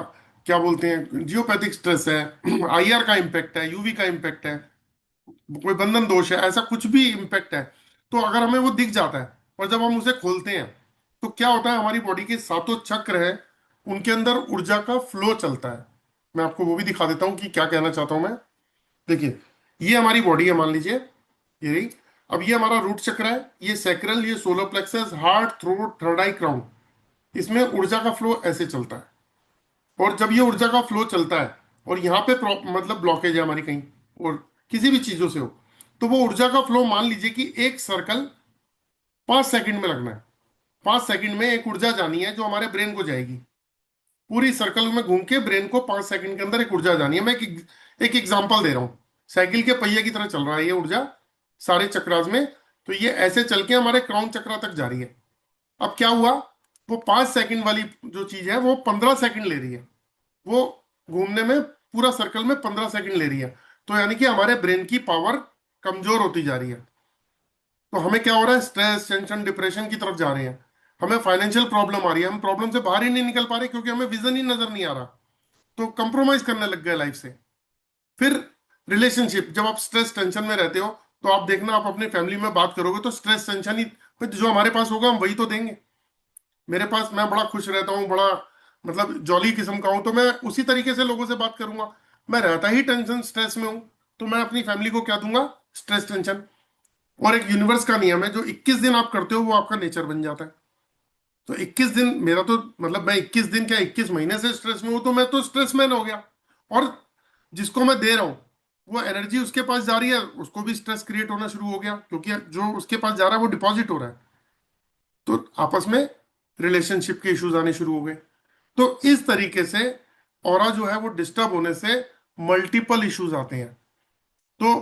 क्या बोलते हैं जियोपैथिक स्ट्रेस है, आईआर का इम्पैक्ट है, यूवी का इम्पैक्ट है, कोई बंधन दोष है, ऐसा कुछ भी इम्पैक्ट है, तो अगर हमें वो दिख जाता है और जब हम उसे खोलते हैं तो क्या होता है, हमारी बॉडी के 7 चक्र हैं, उनके अंदर ऊर्जा का फ्लो चलता है। मैं आपको वो भी दिखा देता हूँ कि क्या कहना चाहता हूं मैं। देखिए, ये हमारी बॉडी है, मान लीजिए ये रही। अब ये हमारा रूट चक्र है, ये सैक्रल, ये solar plexus, heart, throat, third eye, crown. इसमें ऊर्जा का फ्लो ऐसे चलता है। और जब ये ऊर्जा का फ्लो चलता है और यहाँ पे मतलब ब्लॉकेज है हमारी कहीं और किसी भी चीजों से हो, तो वो ऊर्जा का फ्लो, मान लीजिए कि एक सर्कल 5 सेकंड में लगना है। 5 सेकंड में एक ऊर्जा जानी है जो हमारे ब्रेन को जाएगी। पूरी सर्कल में घूम के ब्रेन को 5 सेकंड के अंदर एक ऊर्जा जानी है। मैं एक एग्जांपल दे रहा हूँ। साइकिल के पहिए की तरह चल रहा है ये ऊर्जा सारे चक्रास में। तो ये ऐसे चल के हमारे क्राउन चक्रा तक जा रही है। अब क्या हुआ, वो 5 सेकंड वाली जो चीज है वो 15 सेकंड ले रही है। वो घूमने में पूरा सर्कल में 15 सेकंड ले रही है। तो यानी कि हमारे ब्रेन की पावर कमजोर होती जा रही है। तो हमें क्या हो रहा है, स्ट्रेस, टेंशन, डिप्रेशन की तरफ जा रहे हैं। हमें फाइनेंशियल प्रॉब्लम आ रही है, हम प्रॉब्लम से बाहर ही नहीं निकल पा रहे क्योंकि हमें विजन ही नजर नहीं आ रहा, तो कंप्रोमाइज करने लग गए लाइफ से। फिर रिलेशनशिप, जब आप स्ट्रेस टेंशन में रहते हो तो आप देखना, आप अपनी फैमिली में बात करोगे तो स्ट्रेस टेंशन ही, जो हमारे पास होगा हम वही तो देंगे। मेरे पास, मैं बड़ा खुश रहता हूँ, बड़ा मतलब जॉली किस्म का हूं, तो मैं उसी तरीके से लोगों से बात करूंगा। मैं रहता ही टेंशन स्ट्रेस में हूं, तो मैं अपनी फैमिली को क्या दूंगा? Stress tension. और एक यूनिवर्स का नियम है, जो 21 दिन आप करते हो वो आपका नेचर बन जाता है। तो 21 दिन मेरा तो मतलब, मैं 21 दिन क्या 21 महीने से स्ट्रेस में हूं, तो मैं तो स्ट्रेस मैन हो गया। और जिसको मैं दे रहा हूं वो एनर्जी उसके पास जा रही है, उसको भी स्ट्रेस क्रिएट होना शुरू हो गया, क्योंकि जो उसके पास जा रहा है वो डिपॉजिट हो रहा है। तो आपस में रिलेशनशिप के इश्यूज आने शुरू हो गए। तो इस तरीके से ऑरा जो है वो डिस्टर्ब होने से मल्टीपल इश्यूज आते हैं। तो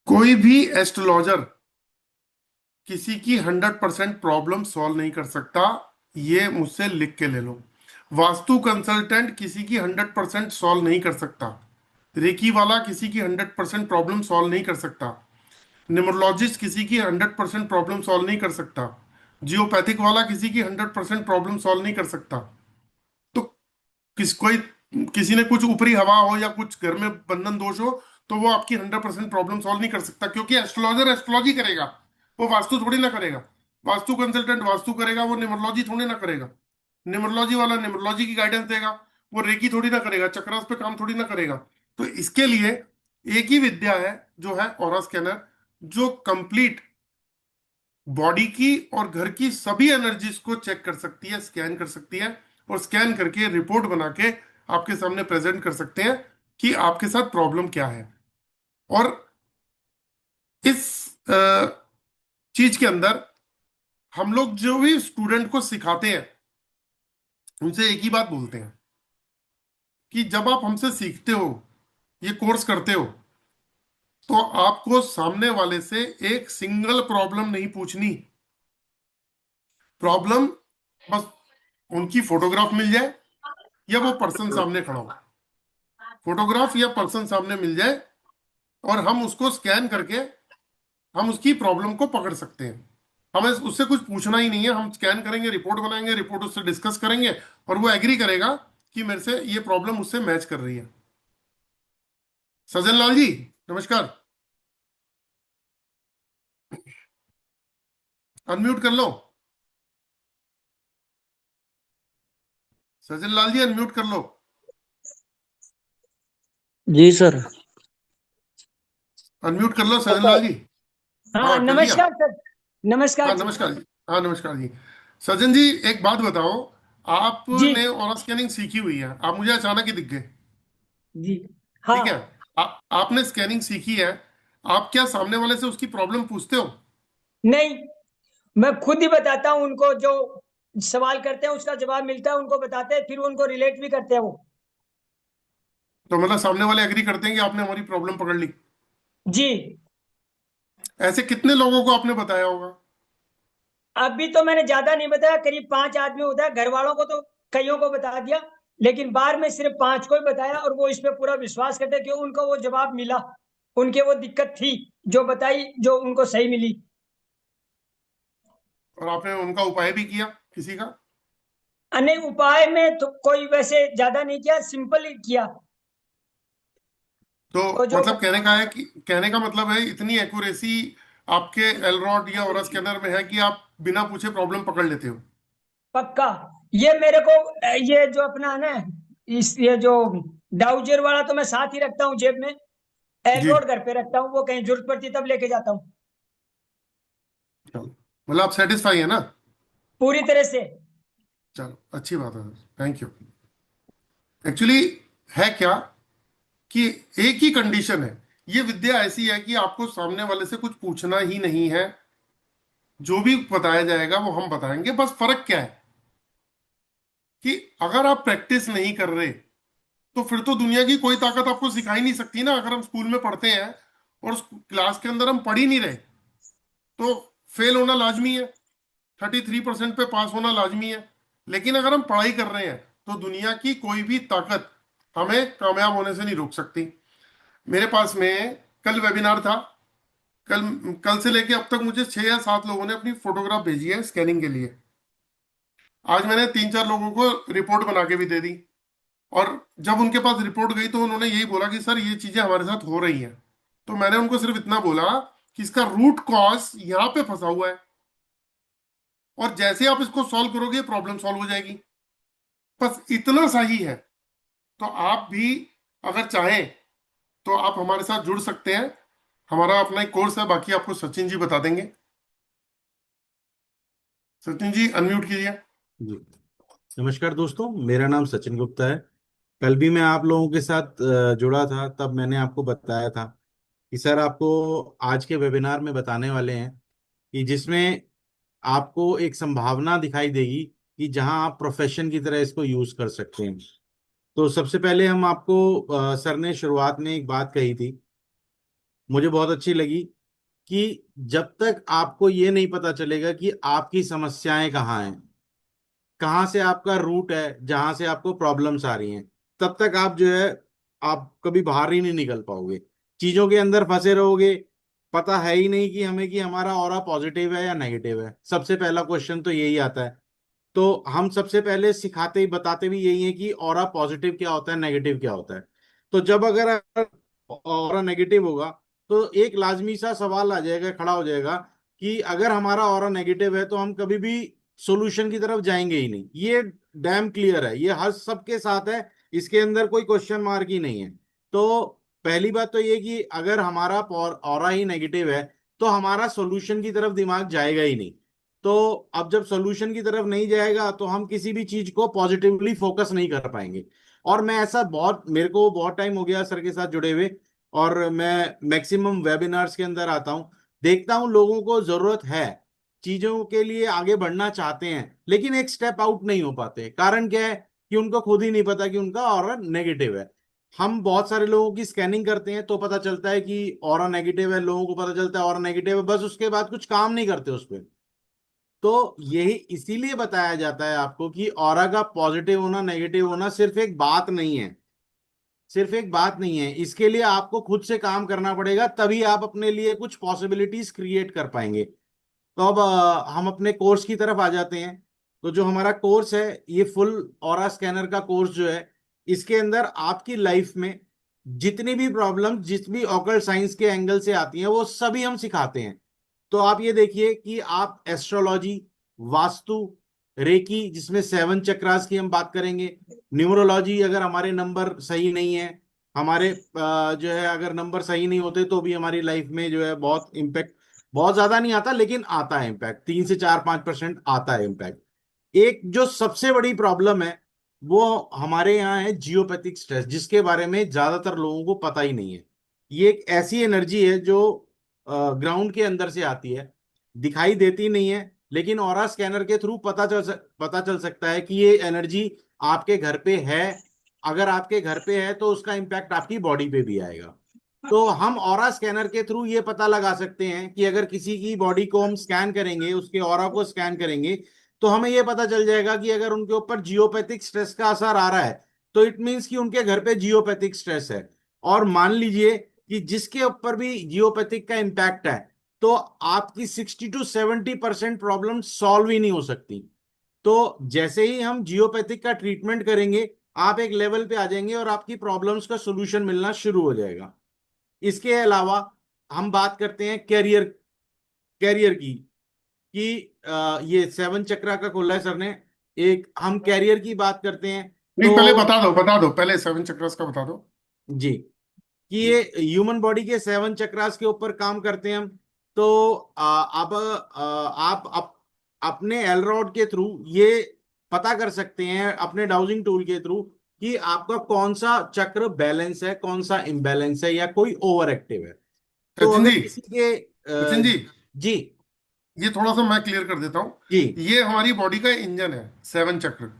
कोई भी एस्ट्रोलॉजर किसी की 100% प्रॉब्लम सॉल्व नहीं कर सकता, ये मुझसे लिख के ले लो। वास्तु कंसल्टेंट किसी की 100% सॉल्व नहीं कर सकता। रेकी वाला किसी की 100% प्रॉब्लम सॉल्व नहीं कर सकता। न्यूमरोलॉजिस्ट किसी की 100% प्रॉब्लम सॉल्व नहीं कर सकता। जियोपैथिक वाला किसी की 100% प्रॉब्लम सॉल्व नहीं कर सकता। तो कोई किसी ने कुछ ऊपरी हवा हो या कुछ घर में बंधन दोष हो, तो वो आपकी 100% प्रॉब्लम सॉल्व नहीं कर सकता, क्योंकि एस्ट्रोलॉजर एस्ट्रोलॉजी करेगा, वो वास्तु थोड़ी ना करेगा। वास्तु कंसल्टेंट वास्तु करेगा, वो न्यूमरोलॉजी थोड़ी ना करेगा। न्यूमरोलॉजी वाला न्यूमरोलॉजी की गाइडेंस देगा, वो रेकी थोड़ी ना करेगा, चक्रास पे काम थोड़ी ना करेगा। तो इसके लिए एक ही विद्या है, जो है ऑरा स्कैनर, जो कंप्लीट बॉडी की और घर की सभी एनर्जीज को चेक कर सकती है, स्कैन कर सकती है, और स्कैन करके रिपोर्ट बना के आपके सामने प्रेजेंट कर सकते हैं कि आपके साथ प्रॉब्लम क्या है। और इस चीज के अंदर हम लोग जो भी स्टूडेंट को सिखाते हैं, उनसे एक ही बात बोलते हैं कि जब आप हमसे सीखते हो, ये कोर्स करते हो, तो आपको सामने वाले से एक सिंगल प्रॉब्लम नहीं पूछनी। प्रॉब्लम बस उनकी फोटोग्राफ मिल जाए, या वो पर्सन सामने खड़ा हो, फोटोग्राफ या पर्सन सामने मिल जाए, और हम उसको स्कैन करके हम उसकी प्रॉब्लम को पकड़ सकते हैं। हमें उससे कुछ पूछना ही नहीं है, हम स्कैन करेंगे, रिपोर्ट बनाएंगे, रिपोर्ट उससे डिस्कस करेंगे, और वो एग्री करेगा कि मेरे से ये प्रॉब्लम उससे मैच कर रही है। सजन लाल जी, नमस्कार। अनम्यूट कर लो। सजन लाल जी, अनम्यूट कर लो। जी सर। अनम्यूट कर लो सजन लाल जी। हाँ हाँ, कर लिया। नमस्कार सर। नमस्कार हाँ, जी। नमस्कार जी। हाँ, नमस्कार जी। सजन जी, एक बात बताओ, जी आपने ऑरा स्कैनिंग सीखी हुई है, आप मुझे अचानक ही दिख गए। जी। ठीक है। हाँ। आपने स्कैनिंग सीखी है, आप क्या सामने वाले से उसकी प्रॉब्लम पूछते हो? नहीं, मैं खुद ही बताता हूँ उनको, जो सवाल करते हैं उसका जवाब मिलता है उनको बताते हैं, फिर उनको रिलेट भी करते हैं वो। तो मतलब सामने वाले एग्री करते हैं कि आपने हमारी प्रॉब्लम पकड़ ली। जी। ऐसे कितने लोगों को आपने बताया होगा? अभी तो मैंने ज्यादा नहीं बताया, करीब 5 आदमी होता है, घर वालों को तो कईयों को बता दिया, लेकिन बाहर में सिर्फ 5 को ही बताया, और वो इस पे पूरा विश्वास करते हैं कि उनको वो जवाब मिला, उनके वो दिक्कत थी जो बताई, जो उनको सही मिली। और आपने उनका उपाय भी किया किसी का? अन्य उपाय में तो कोई वैसे ज्यादा नहीं किया, सिंपल ही किया। तो तो जो मतलब कहने का है कि, कहने का मतलब है, इतनी एक्यूरेसी आपके एलरॉड या ओरा स्कैनर में है कि आप बिना पूछे प्रॉब्लम पकड़ लेते हो। पक्का, ये मेरे को, ये जो अपना है ना, इस ये जो डाउजर वाला तो मैं साथ ही रखता हूँ जेब में, जी। एलरोड घर पे रखता हूँ, वो कहीं जरूरत पड़ती तब लेके जाता हूँ। चलो, मतलब आप सेटिस्फाई है ना? पूरी तरह से। चलो, अच्छी बात है, थैंक यू। एक्चुअली है क्या कि एक ही कंडीशन है, ये विद्या ऐसी है कि आपको सामने वाले से कुछ पूछना ही नहीं है, जो भी बताया जाएगा वो हम बताएंगे। बस फर्क क्या है कि अगर आप प्रैक्टिस नहीं कर रहे, तो फिर तो दुनिया की कोई ताकत आपको सिखा ही नहीं सकती ना। अगर हम स्कूल में पढ़ते हैं और उस क्लास के अंदर हम पढ़ ही नहीं रहे, तो फेल होना लाजमी है, 33% पे पास होना लाजमी है। लेकिन अगर हम पढ़ाई कर रहे हैं, तो दुनिया की कोई भी ताकत हमें कामयाब होने से नहीं रोक सकती। मेरे पास में कल वेबिनार था, कल कल से लेके अब तक मुझे 6 या 7 लोगों ने अपनी फोटोग्राफ भेजी है स्कैनिंग के लिए। आज मैंने 3-4 लोगों को रिपोर्ट बना के भी दे दी। और जब उनके पास रिपोर्ट गई तो उन्होंने यही बोला कि सर ये चीजें हमारे साथ हो रही हैं। तो मैंने उनको सिर्फ इतना बोला कि इसका रूट कॉज यहाँ पे फंसा हुआ है, और जैसे आप इसको सॉल्व करोगे प्रॉब्लम सॉल्व हो जाएगी। बस इतना सा ही है। तो आप भी अगर चाहें तो आप हमारे साथ जुड़ सकते हैं। हमारा अपना एक कोर्स है, बाकी आपको सचिन जी बता देंगे। सचिन जी अनम्यूट कीजिए। जी नमस्कार दोस्तों, मेरा नाम सचिन गुप्ता है। कल भी मैं आप लोगों के साथ जुड़ा था, तब मैंने आपको बताया था कि सर आपको आज के वेबिनार में बताने वाले हैं कि जिसमें आपको एक संभावना दिखाई देगी कि जहां आप प्रोफेशन की तरह इसको यूज कर सकते हैं। तो सबसे पहले हम आपको सर ने शुरुआत में एक बात कही थी, मुझे बहुत अच्छी लगी कि जब तक आपको ये नहीं पता चलेगा कि आपकी समस्याएं कहाँ हैं, कहाँ से आपका रूट है जहां से आपको प्रॉब्लम्स आ रही हैं, तब तक आप जो है आप कभी बाहर ही नहीं निकल पाओगे। चीजों के अंदर फंसे रहोगे, पता है ही नहीं कि हमें कि हमारा ऑरा पॉजिटिव है या नेगेटिव है। सबसे पहला क्वेश्चन तो यही आता है। तो हम सबसे पहले सिखाते ही बताते भी यही है कि ऑरा पॉजिटिव क्या होता है, नेगेटिव क्या होता है। तो जब अगर ऑरा नेगेटिव होगा तो एक लाजमी सा सवाल आ जाएगा, खड़ा हो जाएगा कि अगर हमारा ऑरा नेगेटिव है तो हम कभी भी सॉल्यूशन की तरफ जाएंगे ही नहीं। ये डैम क्लियर है, ये हर सबके साथ है, इसके अंदर कोई क्वेश्चन मार्क ही नहीं है। तो पहली बात तो ये कि अगर हमारा ऑरा ही नेगेटिव है तो हमारा सॉल्यूशन की तरफ दिमाग जाएगा ही नहीं। तो अब जब सॉल्यूशन की तरफ नहीं जाएगा तो हम किसी भी चीज को पॉजिटिवली फोकस नहीं कर पाएंगे। और मैं ऐसा बहुत, मेरे को बहुत टाइम हो गया सर के साथ जुड़े हुए, और मैं मैक्सिमम वेबिनार्स के अंदर आता हूं, देखता हूं लोगों को जरूरत है, चीजों के लिए आगे बढ़ना चाहते हैं, लेकिन एक स्टेप आउट नहीं हो पाते। कारण क्या है कि उनको खुद ही नहीं पता कि उनका ऑरा नेगेटिव है। हम बहुत सारे लोगों की स्कैनिंग करते हैं तो पता चलता है कि ऑरा नेगेटिव है, लोगों को पता चलता है ऑरा नेगेटिव है, बस उसके बाद कुछ काम नहीं करते उस पर। तो यही इसीलिए बताया जाता है आपको कि ऑरा का पॉजिटिव होना नेगेटिव होना सिर्फ एक बात नहीं है, सिर्फ एक बात नहीं है। इसके लिए आपको खुद से काम करना पड़ेगा, तभी आप अपने लिए कुछ पॉसिबिलिटीज क्रिएट कर पाएंगे। तो अब हम अपने कोर्स की तरफ आ जाते हैं। तो जो हमारा कोर्स है, ये फुल ऑरा स्कैनर का कोर्स जो है, इसके अंदर आपकी लाइफ में जितनी भी प्रॉब्लम, जिस भी ऑकल्ट साइंस के एंगल से आती हैं, वो सभी हम सिखाते हैं। तो आप ये देखिए कि आप एस्ट्रोलॉजी, वास्तु, रेकी जिसमें 7 चक्रास की हम बात करेंगे, न्यूमरोलॉजी, अगर हमारे नंबर सही नहीं है, हमारे जो है अगर नंबर सही नहीं होते तो भी हमारी लाइफ में जो है बहुत इम्पैक्ट, बहुत ज्यादा नहीं आता लेकिन आता है इम्पैक्ट, 3 से 4 5% आता है इम्पैक्ट। एक जो सबसे बड़ी प्रॉब्लम है वो हमारे यहाँ है जियोपैथिक स्ट्रेस, जिसके बारे में ज्यादातर लोगों को पता ही नहीं है। ये एक ऐसी एनर्जी है जो ग्राउंड के अंदर से आती है, दिखाई देती नहीं है, लेकिन ऑरा स्कैनर के थ्रू पता चल सकता है कि ये एनर्जी आपके घर पे है। अगर आपके घर पे है तो उसका इम्पैक्ट आपकी बॉडी पे भी आएगा। तो हम ऑरा स्कैनर के थ्रू ये पता लगा सकते हैं कि अगर किसी की बॉडी को हम स्कैन करेंगे, उसके ऑरा को स्कैन करेंगे, तो हमें ये पता चल जाएगा कि अगर उनके ऊपर जियोपैथिक स्ट्रेस का असर आ रहा है तो इट मीन्स कि उनके घर पे जियोपैथिक स्ट्रेस है। और मान लीजिए कि जिसके ऊपर भी जियोपैथिक का इम्पैक्ट है, तो आपकी 60 to 70% प्रॉब्लम सॉल्व ही नहीं हो सकती। तो जैसे ही हम जियोपैथिक का ट्रीटमेंट करेंगे, आप एक लेवल पे आ जाएंगे और आपकी प्रॉब्लम्स का सोल्यूशन मिलना शुरू हो जाएगा। इसके अलावा हम बात करते हैं कैरियर कैरियर की, कि ये 7 चक्रा का खोला है सर ने, एक हम कैरियर की बात करते हैं। नहीं, पहले तो बता दो पहले 7 चक्रास का बता दो। जी, कि ये ह्यूमन बॉडी के 7 चक्रास के ऊपर काम करते हैं हम। तो अब आप अपने एलरॉड के थ्रू ये पता कर सकते हैं, अपने डाउजिंग टूल के थ्रू, कि आपका कौन सा चक्र बैलेंस है, कौन सा इम्बैलेंस है, या कोई ओवर एक्टिव है। तो सचिन अगर जी, किसी के सचिन जी, जी ये थोड़ा सा मैं क्लियर कर देता हूँ। जी ये हमारी बॉडी का इंजन है, 7 चक्र।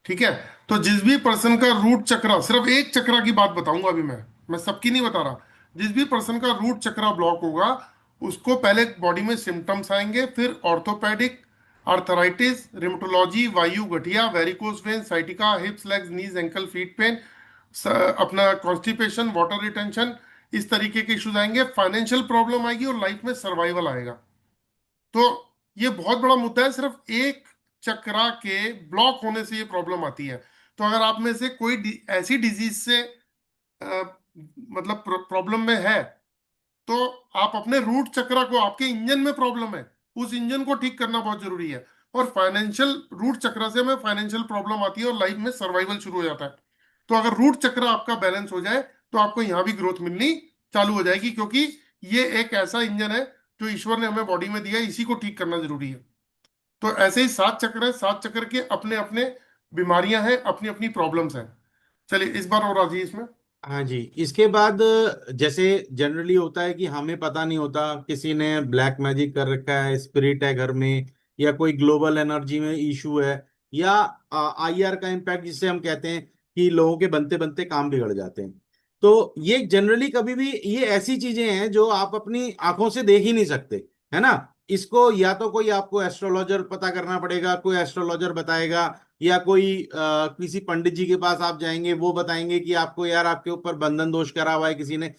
ठीक है। तो जिस भी पर्सन का रूट चक्रा, सिर्फ एक चक्रा की बात बताऊंगा अभी मैं सबकी नहीं बता रहा। जिस भी पर्सन का रूट चक्रा ब्लॉक होगा, उसको पहले बॉडी में सिम्टम्स आएंगे, फिर ऑर्थोपेडिक, आर्थराइटिस, रिमेटोलॉजी, वायु गठिया, varicose vein, sciatica, hips, legs, knees, ankle, feet pain, अपना कॉन्स्टिपेशन, वाटर रिटेंशन, इस तरीके के इश्यूज आएंगे, फाइनेंशियल प्रॉब्लम आएगी और लाइफ में सर्वाइवल आएगा। तो ये बहुत बड़ा मुद्दा है। सिर्फ एक चक्रा के ब्लॉक होने से ये प्रॉब्लम आती है। तो अगर आप में से कोई ऐसी डिजीज से मतलब प्रॉब्लम में है, तो आप अपने रूट चक्रा को, आपके इंजन में प्रॉब्लम है, उस इंजन को ठीक करना बहुत जरूरी है। और फाइनेंशियल रूट चक्र से हमें फाइनेंशियल प्रॉब्लम आती है और लाइफ में सर्वाइवल शुरू हो जाता है। तो अगर रूट चक्र आपका बैलेंस हो जाए तो आपको यहाँ भी ग्रोथ मिलनी चालू हो जाएगी, क्योंकि ये एक ऐसा इंजन है जो ईश्वर ने हमें बॉडी में दिया है, इसी को ठीक करना जरूरी है। तो ऐसे ही 7 चक्र है, 7 चक्र के अपने अपने बीमारियां हैं, अपनी अपनी प्रॉब्लम्स हैं। चलिए इस बार और आ जाइए इसमें। हाँ जी। इसके बाद जैसे जनरली होता है कि हमें पता नहीं होता, किसी ने ब्लैक मैजिक कर रखा है, स्पिरिट है घर में, या कोई ग्लोबल एनर्जी में इशू है, या आईआर का इम्पैक्ट जिसे हम कहते हैं कि लोगों के बनते बनते काम बिगड़ जाते हैं। तो ये जनरली कभी भी ये ऐसी चीजें हैं जो आप अपनी आंखों से देख ही नहीं सकते, है ना। इसको या तो कोई आपको एस्ट्रोलॉजर पता करना पड़ेगा, कोई एस्ट्रोलॉजर बताएगा, या कोई किसी पंडित जी के पास आप जाएंगे, वो बताएंगे कि आपको यार आपके ऊपर बंधन दोष करा हुआ है किसी ने।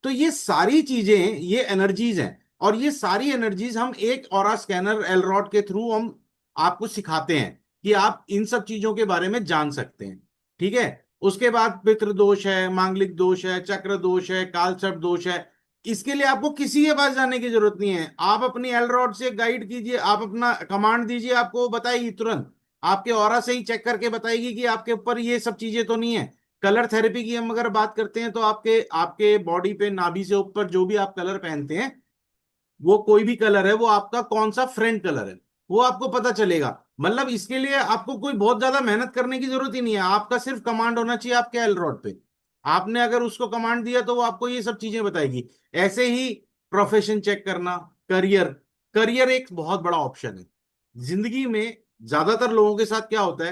तो ये सारी चीजें, ये एनर्जीज हैं, और ये सारी एनर्जीज हम एक ऑरा स्कैनर एलरॉड के थ्रू हम आपको सिखाते हैं कि आप इन सब चीजों के बारे में जान सकते हैं। ठीक है। उसके बाद पितृ दोष है, मांगलिक दोष है, चक्र दोष है, कालसर्प दोष है। इसके लिए आपको किसी के पास जाने की जरूरत नहीं है। आप अपनी एलरॉड से गाइड कीजिए, आप अपना कमांड दीजिए, आपको वो बताएगी तुरंत, आपके ऑरा से ही चेक करके बताएगी कि आपके ऊपर ये सब चीजें तो नहीं है। कलर थेरेपी की हम अगर बात करते हैं तो आपके आपके बॉडी पे नाभि से ऊपर जो भी आप कलर पहनते हैं, वो कोई भी कलर है, वो आपका कौन सा फ्रेंड कलर है, वो आपको पता चलेगा। मतलब इसके लिए आपको कोई बहुत ज्यादा मेहनत करने की जरूरत ही नहीं है, आपका सिर्फ कमांड होना चाहिए आपके एलरॉड पे। आपने अगर उसको कमांड दिया तो वो आपको ये सब चीजें बताएगी। ऐसे ही प्रोफेशन चेक करना, करियर, करियर एक बहुत बड़ा ऑप्शन है जिंदगी में। ज्यादातर लोगों के साथ क्या होता है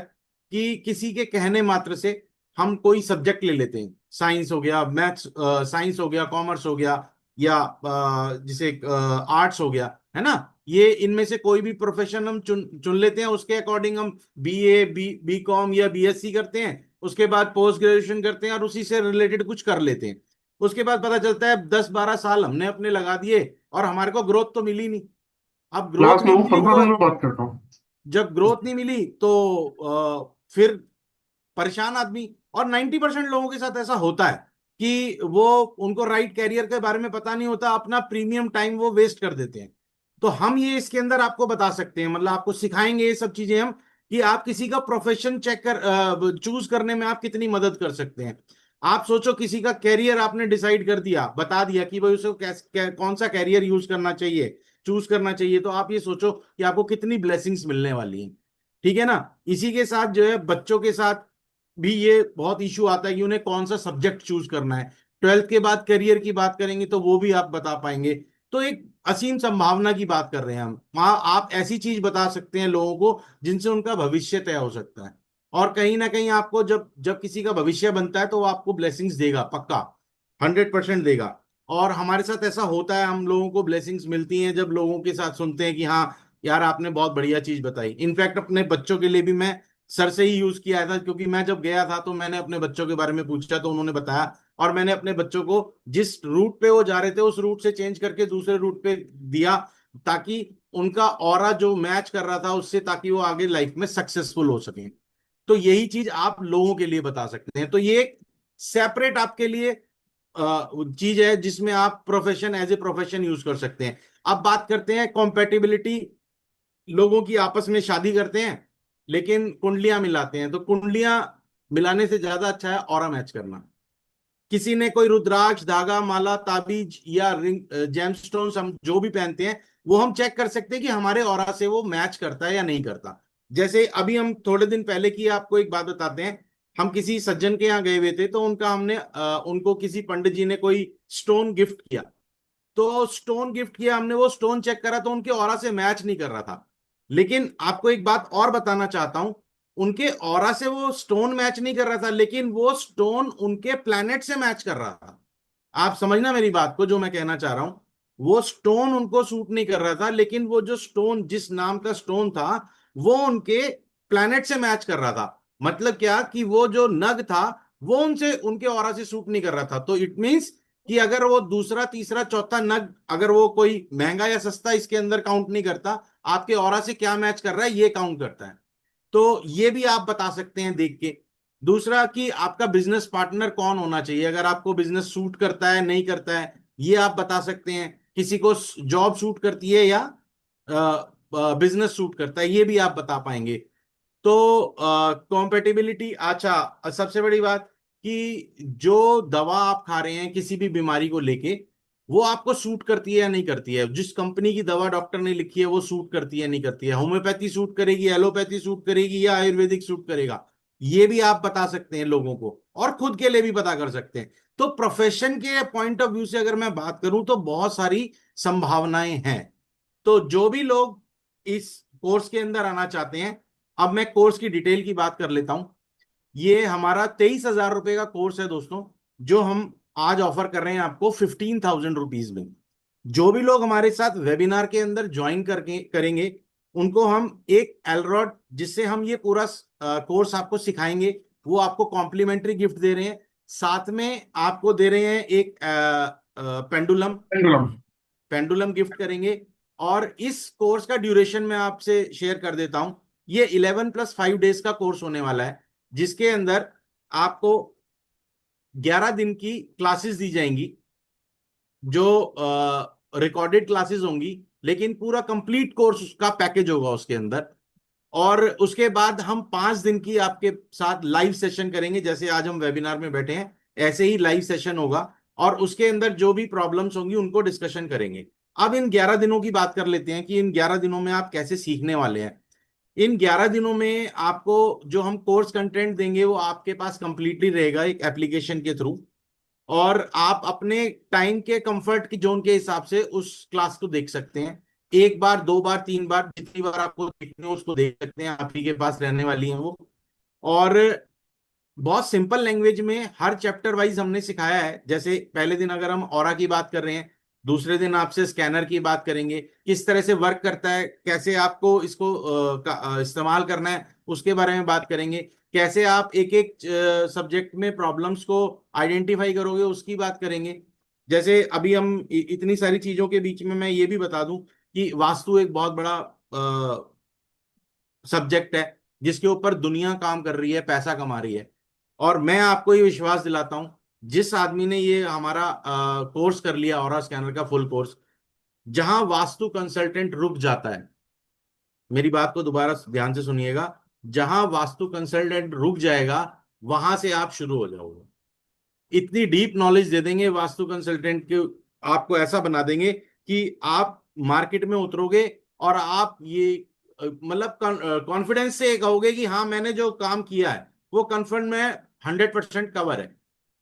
कि किसी के कहने मात्र से हम कोई सब्जेक्ट ले लेते हैं, साइंस हो गया, मैथ्स, साइंस हो गया, कॉमर्स हो गया, या जिसे आर्ट्स हो गया, है ना। ये इनमें से कोई भी प्रोफेशन हम चुन चुन लेते हैं, उसके अकॉर्डिंग हम बी कॉम या बीएससी करते हैं, उसके बाद पोस्ट ग्रेजुएशन करते हैं और उसी से रिलेटेड कुछ कर लेते हैं। उसके बाद पता चलता है 10-12 साल हमने अपने लगा दिए और हमारे को ग्रोथ तो मिली नहीं। अब ग्रोथ क्लास में नहीं हूँ, मिली 15 दिन में तो बात करता हूँ। जब ग्रोथ नहीं मिली तो फिर परेशान आदमी। और 90% लोगों के साथ ऐसा होता है कि वो उनको राइट कैरियर के बारे में पता नहीं होता, अपना प्रीमियम टाइम वो वेस्ट कर देते हैं। तो हम ये इसके अंदर आपको बता सकते हैं, मतलब आपको सिखाएंगे ये सब चीजें हम, कि आप किसी का प्रोफेशन चेक कर चूज करने में आप कितनी मदद कर सकते हैं। आप सोचो किसी का कैरियर आपने डिसाइड कर दिया, बता दिया कि भाई उसको कौन सा कैरियर यूज करना चाहिए, चूज करना चाहिए, तो आप ये सोचो कि आपको कितनी ब्लेसिंग्स मिलने वाली हैं। ठीक है ना। इसी के साथ जो है बच्चों के साथ भी ये बहुत इशू आता है कि उन्हें कौन सा सब्जेक्ट चूज करना है। 12th के बाद करियर की बात करेंगे तो वो भी आप बता पाएंगे। तो एक असीम संभावना की बात कर रहे हैं हम, वहां आप ऐसी चीज बता सकते हैं लोगों को जिनसे उनका भविष्य तय हो सकता है। और कहीं ना कहीं आपको जब जब किसी का भविष्य बनता है तो वो आपको ब्लेसिंग्स देगा, पक्का 100% देगा। और हमारे साथ ऐसा होता है, हम लोगों को ब्लेसिंग्स मिलती हैं जब लोगों के साथ सुनते हैं कि हाँ यार आपने बहुत बढ़िया चीज बताई। इनफैक्ट अपने बच्चों के लिए भी मैं सर से ही यूज किया था, क्योंकि मैं जब गया था तो मैंने अपने बच्चों के बारे में पूछा तो उन्होंने बताया, और मैंने अपने बच्चों को जिस रूट पे वो जा रहे थे उस रूट से चेंज करके दूसरे रूट पे दिया, ताकि उनका ऑरा जो मैच कर रहा था उससे, ताकि वो आगे लाइफ में सक्सेसफुल हो सके। तो यही चीज आप लोगों के लिए बता सकते हैं। तो ये एक सेपरेट आपके लिए चीज है जिसमें आप profession as a profession use कर सकते हैं। अब बात करते हैं कॉम्पेटिबिलिटी। लोगों की आपस में शादी करते हैं लेकिन कुंडलियां मिलाते हैं, तो कुंडलियां मिलाने से ज्यादा अच्छा है ऑरा मैच करना। किसी ने कोई रुद्राक्ष, धागा, माला, ताबीज या रिंग, जेमस्टोन्स हम जो भी पहनते हैं वो हम चेक कर सकते हैं कि हमारे ऑरा से वो मैच करता है या नहीं करता। जैसे अभी हम थोड़े दिन पहले की आपको एक बात बताते हैं, हम किसी सज्जन के यहाँ गए हुए थे, तो उनका हमने उनको किसी पंडित जी ने कोई स्टोन गिफ्ट किया। तो स्टोन गिफ्ट किया हमने, वो स्टोन चेक करा तो उनके ऑरा से मैच नहीं कर रहा था। लेकिन आपको एक बात और बताना चाहता हूं, उनके ऑरा से वो स्टोन मैच नहीं कर रहा था, लेकिन वो स्टोन उनके प्लैनेट से मैच कर रहा था। आप समझना मेरी बात को, जो मैं कहना चाह रहा हूं, वो स्टोन उनको सूट नहीं कर रहा था, लेकिन वो जो स्टोन, जिस नाम का स्टोन था, वो उनके प्लैनेट से मैच कर रहा था। मतलब क्या कि वो जो नग था वो उनसे, उनके ऑरा से सूट नहीं कर रहा था। तो इट मींस कि अगर वो दूसरा तीसरा चौथा नग, अगर वो कोई महंगा या सस्ता इसके अंदर काउंट नहीं करता, आपके ऑरा से क्या मैच कर रहा है ये काउंट करता है। तो ये भी आप बता सकते हैं देख के। दूसरा कि आपका बिजनेस पार्टनर कौन होना चाहिए, अगर आपको बिजनेस सूट करता है नहीं करता है ये आप बता सकते हैं। किसी को जॉब सूट करती है या बिजनेस सूट करता है ये भी आप बता पाएंगे। तो कॉम्पेटिबिलिटी, अच्छा सबसे बड़ी बात कि जो दवा आप खा रहे हैं किसी भी बीमारी को लेके, वो आपको सूट करती है या नहीं करती है। जिस कंपनी की दवा डॉक्टर ने लिखी है वो सूट करती है नहीं करती है, होम्योपैथी सूट करेगी, एलोपैथी सूट करेगी या आयुर्वेदिक सूट करेगा, ये भी आप बता सकते हैं लोगों को, और खुद के लिए भी पता कर सकते हैं। तो प्रोफेशन के पॉइंट ऑफ व्यू से अगर मैं बात करूं तो बहुत सारी संभावनाएं हैं। तो जो भी लोग इस कोर्स के अंदर आना चाहते हैं, अब मैं कोर्स की डिटेल की बात कर लेता हूं। ये हमारा 23,000 रुपए का कोर्स है दोस्तों, जो हम आज ऑफर कर रहे हैं आपको 15,000 रुपीज में। जो भी लोग हमारे साथ वेबिनार के अंदर ज्वाइन करके करेंगे उनको हम एक एलरॉड, जिससे हम ये पूरा कोर्स आपको सिखाएंगे, वो आपको कॉम्प्लीमेंट्री गिफ्ट दे रहे हैं। साथ में आपको दे रहे हैं एक पेंडुलम पेंडुलम। पेंडुलम गिफ्ट करेंगे। और इस कोर्स का ड्यूरेशन मैं आपसे शेयर कर देता हूं। ये 11+5 डेज का कोर्स होने वाला है, जिसके अंदर आपको 11 दिन की क्लासेस दी जाएंगी, जो रिकॉर्डेड क्लासेस होंगी, लेकिन पूरा कंप्लीट कोर्स का पैकेज होगा उसके अंदर। और उसके बाद हम 5 दिन की आपके साथ लाइव सेशन करेंगे, जैसे आज हम वेबिनार में बैठे हैं ऐसे ही लाइव सेशन होगा, और उसके अंदर जो भी प्रॉब्लम्स होंगी उनको डिस्कशन करेंगे। अब इन 11 दिनों की बात कर लेते हैं कि इन 11 दिनों में आप कैसे सीखने वाले हैं। इन 11 दिनों में आपको जो हम कोर्स कंटेंट देंगे वो आपके पास कंप्लीटली रहेगा एक एप्लीकेशन के थ्रू, और आप अपने टाइम के कंफर्ट की जोन के हिसाब से उस क्लास को देख सकते हैं। एक बार, दो बार, तीन बार, जितनी बार आपको देखनी हो उसको देख सकते हैं, आप ही के पास रहने वाली हैं वो। और बहुत सिंपल लैंग्वेज में हर चैप्टर वाइज हमने सिखाया है। जैसे पहले दिन अगर हम ऑरा की बात कर रहे हैं, दूसरे दिन आपसे स्कैनर की बात करेंगे, किस तरह से वर्क करता है, कैसे आपको इसको इस्तेमाल करना है उसके बारे में बात करेंगे, कैसे आप एक एक सब्जेक्ट में प्रॉब्लम्स को आइडेंटिफाई करोगे उसकी बात करेंगे। जैसे अभी हम इतनी सारी चीजों के बीच में मैं ये भी बता दूं कि वास्तु एक बहुत बड़ा सब्जेक्ट है, जिसके ऊपर दुनिया काम कर रही है, पैसा कमा रही है। और मैं आपको ये विश्वास दिलाता हूं, जिस आदमी ने ये हमारा कोर्स कर लिया ऑरा स्कैनर का फुल कोर्स, जहां वास्तु कंसल्टेंट रुक जाता है, मेरी बात को दोबारा ध्यान से सुनिएगा, जहां वास्तु कंसल्टेंट रुक जाएगा वहां से आप शुरू हो जाओगे। इतनी डीप नॉलेज दे देंगे वास्तु कंसल्टेंट के, आपको ऐसा बना देंगे कि आप मार्केट में उतरोगे और आप ये मतलब कॉन्फिडेंस से कहोगे कि हाँ मैंने जो काम किया है वो कंफर्म में 100% कवर है।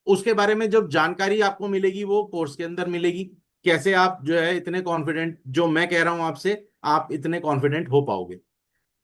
उसके बारे में जब जानकारी आपको मिलेगी वो कोर्स के अंदर मिलेगी, कैसे आप जो है इतने कॉन्फिडेंट, जो मैं कह रहा हूं आपसे, आप इतने कॉन्फिडेंट हो पाओगे।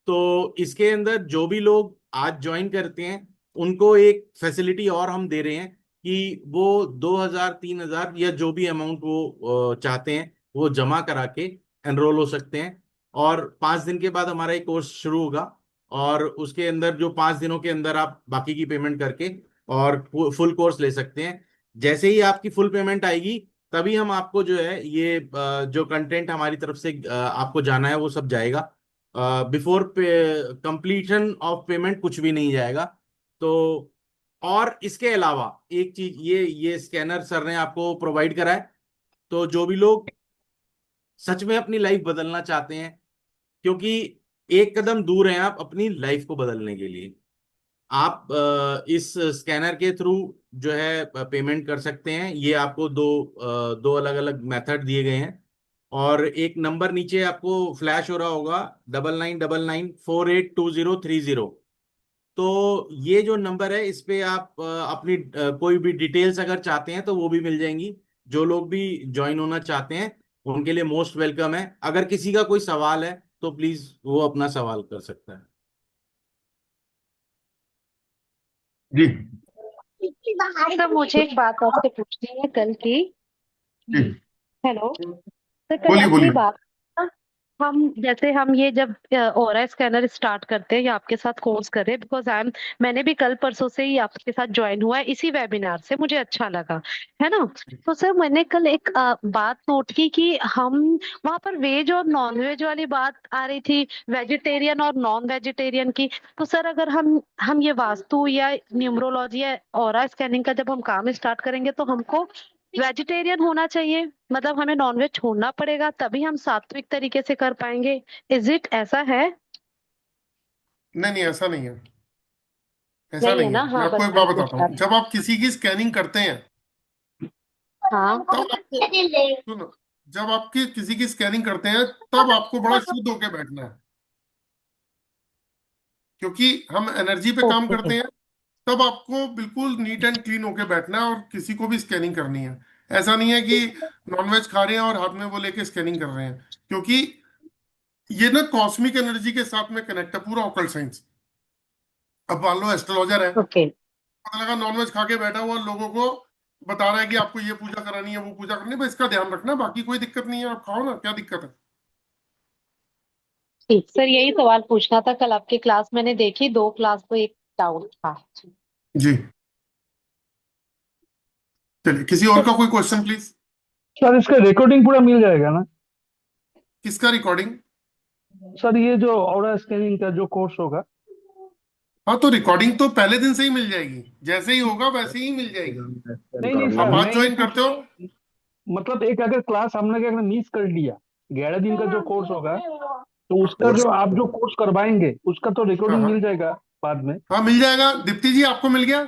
तो इसके अंदर जो भी लोग आज ज्वाइन करते हैं उनको एक फैसिलिटी और हम दे रहे हैं कि वो 2,000 3,000 या जो भी अमाउंट वो चाहते हैं वो जमा करा के एनरोल हो सकते हैं। और 5 दिन के बाद हमारा एक कोर्स शुरू होगा, और उसके अंदर जो 5 दिनों के अंदर आप बाकी की पेमेंट करके और फुल कोर्स ले सकते हैं। जैसे ही आपकी फुल पेमेंट आएगी तभी हम आपको जो है ये जो कंटेंट हमारी तरफ से आपको जाना है वो सब जाएगा। बिफोर कंप्लीशन ऑफ पेमेंट कुछ भी नहीं जाएगा। तो और इसके अलावा एक चीज, ये स्कैनर सर ने आपको प्रोवाइड करा है। तो जो भी लोग सच में अपनी लाइफ बदलना चाहते हैं, क्योंकि एक कदम दूर हैं आप अपनी लाइफ को बदलने के लिए, आप इस स्कैनर के थ्रू जो है पेमेंट कर सकते हैं। ये आपको दो अलग अलग मेथड दिए गए हैं, और एक नंबर नीचे आपको फ्लैश हो रहा होगा, 9999482030। तो ये जो नंबर है इस पे आप अपनी कोई भी डिटेल्स अगर चाहते हैं तो वो भी मिल जाएंगी। जो लोग भी ज्वाइन होना चाहते हैं उनके लिए मोस्ट वेलकम है। अगर किसी का कोई सवाल है तो प्लीज वो अपना सवाल कर सकता है। जी सर मुझे एक बात आपसे पूछनी है कल की। जी हेलो सर, कल बोलिए अपनी बोलिए। बात हम ये जब ओरा स्कैनर स्टार्ट करते हैं या आपके साथ कोर्स कर रहे हैं, बिकॉज मैंने भी कल परसों से ही आपके साथ ज्वाइन हुआ है इसी वेबिनार से, मुझे अच्छा लगा, है ना। तो सर मैंने कल एक बात नोट की कि हम वहां पर वेज और नॉन वेज वाली बात आ रही थी, वेजिटेरियन और नॉन वेजिटेरियन की। तो सर अगर हम ये वास्तु या न्यूमरोलॉजी या ओरा स्कैनिंग का जब हम काम स्टार्ट करेंगे तो हमको वेजिटेरियन होना चाहिए, मतलब हमें नॉनवेज छोड़ना पड़ेगा तभी हम सात्विक तरीके से कर पाएंगे। इज इट ऐसा है? नहीं नहीं, ऐसा नहीं है। ऐसा नहीं है नहीं है। ना? मैं हाँ, आपको बस एक वही बात पूछ बताता रहा हूँ, जब आप किसी की स्कैनिंग करते हैं था। हाँ। तब आपको, सुनो, जब आपकी किसी की स्कैनिंग करते हैं तब आपको बड़ा शुद्ध होके बैठना है, क्योंकि हम एनर्जी पे काम ओके। करते हैं। तब आपको बिल्कुल नीट एंड क्लीन होके बैठना है और किसी को भी स्कैनिंग करनी है। ऐसा नहीं है कि नॉनवेज खा रहे हैं और हाथ में वो लेके स्कैनिंग कर रहे हैं, क्योंकि ये ना कॉस्मिक एनर्जी के साथ में कनेक्ट है पूरा ऑकल्ट साइंस। अब मान लो एस्ट्रोलॉजर है, ओके। पता लगा नॉनवेज खा के बैठा हुआ लोगों को बता रहा है कि आपको ये पूजा करानी है वो पूजा करनी है, बस इसका ध्यान रखना, बाकी कोई दिक्कत नहीं है, आप खाओ ना, क्या दिक्कत है। ठीक सर, यही सवाल पूछना था। कल आपकी क्लास मैंने देखी, 2 क्लास तो एक डाउट था। जी, चलिए किसी और का कोई क्वेश्चन प्लीज। सर इसका रिकॉर्डिंग पूरा मिल जाएगा ना? किसका रिकॉर्डिंग? सर ये जो ऑरा स्कैनिंग का जो कोर्स होगा। हाँ, तो रिकॉर्डिंग तो पहले दिन से ही मिल जाएगी, जैसे ही होगा वैसे ही मिल जाएगी। नहीं नहीं आप सर, आज मैं ये ज्वाइन पूछ करते रहा हो। हूँ, मतलब एक अगर क्लास हमने अगर मिस कर लिया, 11 दिन का जो कोर्स होगा, तो उसका जो आप जो कोर्स करवाएंगे उसका तो हाँ रिकॉर्डिंग मिल हाँ जाएगा बाद में? हाँ, मिल जाएगा। दीप्ति जी, आपको मिल गया?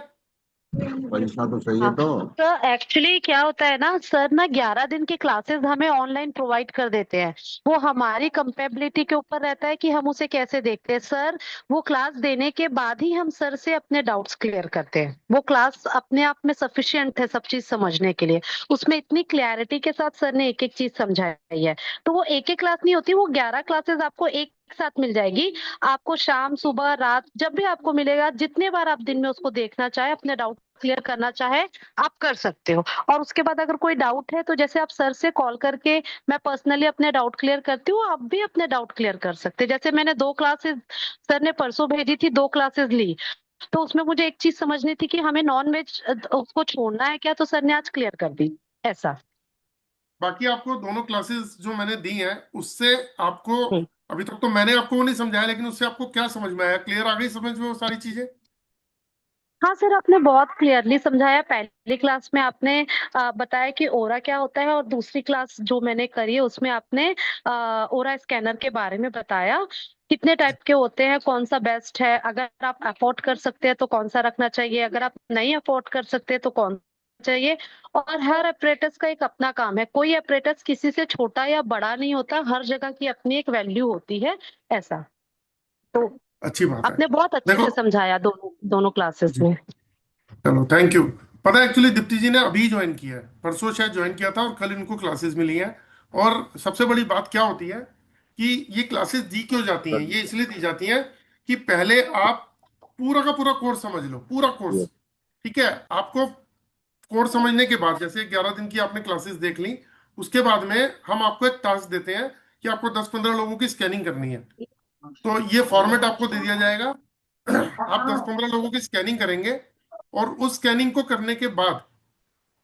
पैसा तो चाहिए हाँ, तो। तो एक्चुअली क्या होता है ना सर, ना 11 दिन की क्लासेस हमें ऑनलाइन प्रोवाइड कर देते हैं। वो हमारी कंपेबिलिटी के ऊपर रहता है कि हम उसे कैसे देखते हैं सर। वो क्लास देने के बाद ही हम सर से अपने डाउट्स क्लियर करते हैं। वो क्लास अपने आप में सफिशिएंट है सब चीज समझने के लिए। उसमें इतनी क्लैरिटी के साथ सर ने एक एक चीज समझाई है। तो वो एक एक क्लास नहीं होती, वो 11 क्लासेस आपको एक साथ मिल जाएगी। आपको शाम सुबह रात जब भी आपको मिलेगा, जितने बार आप दिन में उसको देखना चाहे, अपने डाउट क्लियर करना चाहे, आप कर सकते हो। और उसके बाद अगर कोई डाउट है तो जैसे आप सर से कॉल करके, मैं पर्सनली अपने डाउट क्लियर करती हूँ, आप भी अपने डाउट क्लियर कर सकते हैं। जैसे मैंने 2 क्लासेस सर ने परसों भेजी थी, 2 क्लासेस ली, तो उसमें मुझे एक चीज समझनी थी कि हमें नॉन वेज उसको छोड़ना है क्या, तो सर ने आज क्लियर कर दी ऐसा। बाकी आपको दोनों क्लासेस जो मैंने दी हैं उससे आपको, हम्म। अभी तक तो मैंने आपको वो नहीं समझाया, लेकिन उससे आपको क्या समझ में आया? क्लियर आ गई समझ में वो सारी चीजें? हाँ सर, आपने बहुत क्लियरली समझाया। पहली क्लास में आपने बताया कि ओरा क्या होता है, और दूसरी क्लास जो मैंने करी है उसमें आपने ओरा स्कैनर के बारे में बताया, कितने टाइप के होते हैं, कौन सा बेस्ट है, अगर आप अफोर्ड कर सकते हैं तो कौन सा रखना चाहिए, अगर आप नहीं अफोर्ड कर सकते तो कौन चाहिए। और हर ऑपरेटर्स का एक अपना काम है, कोई ऑपरेटर्स किसी से छोटा या बड़ा नहीं होता, हर जगह की अपनी एक वैल्यू होती है ऐसा। तो अच्छी बात है। आपने बहुत अच्छे देखो, से समझाया दोनों दोनों क्लासेस जी, में। चलो थैंक यू। पता है एक्चुअली दीप्ति जी ने अभी ज्वाइन किया है, परसों शायद ज्वाइन किया था और कल इनको क्लासेस मिली हैं। और सबसे बड़ी बात क्या होती है कि ये क्लासेस दी क्यों जाती हैं? ये इसलिए दी जाती हैं कि पहले आप पूरा का पूरा कोर्स समझ लो, पूरा कोर्स। ठीक है, आपको कोर्स समझने के बाद, जैसे 11 दिन की आपने क्लासेस देख ली, उसके बाद में हम आपको एक टास्क देते हैं कि आपको 10-15 लोगों की स्कैनिंग करनी है। तो ये फॉर्मेट आपको दे दिया जाएगा। आप 10-15 लोगों की स्कैनिंग करेंगे, और उस स्कैनिंग को करने के बाद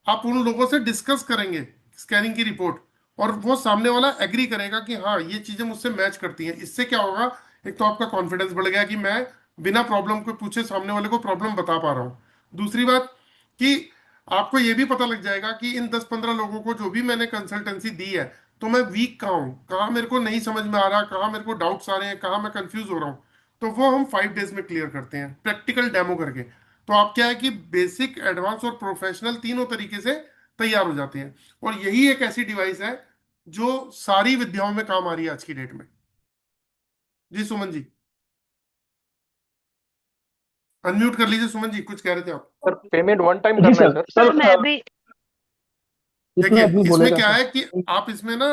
आप उन लोगों से डिस्कस करेंगे स्कैनिंग की रिपोर्ट, और वो सामने वाला एग्री करेगा कि हाँ ये चीजें मुझसे मैच करती हैं। इससे क्या होगा, एक तो आपका कॉन्फिडेंस बढ़ गया कि मैं बिना प्रॉब्लम को पूछे सामने वाले को प्रॉब्लम बता पा रहा हूँ। दूसरी बात कि आपको ये भी पता लग जाएगा कि इन 10-15 लोगों को जो भी मैंने कंसल्टेंसी दी है, तो मैं वीक कहाँ हूँ, कहाँ मेरे को नहीं समझ में आ रहा, कहाँ मेरे को डाउट्स आ रहे हैं, कहाँ मैं कंफ्यूज हो रहा हूँ। तो वो हम 5 डेज में क्लियर करते हैं प्रैक्टिकल डेमो करके। तो आप क्या है कि बेसिक, एडवांस और प्रोफेशनल तीनों तरीके से तैयार हो जाते हैं। और यही एक ऐसी डिवाइस है जो सारी विद्याओं में काम आ रही है आज की डेट में। जी सुमन जी, अनम्यूट कर लीजिए। सुमन जी, कुछ कह रहे थे आप? सर पेमेंट वन टाइम जी करना है सर। सर? सर मैं भी इसमें देखिए, आदमी इसमें बोलेगा क्या सर। है कि आप इसमें ना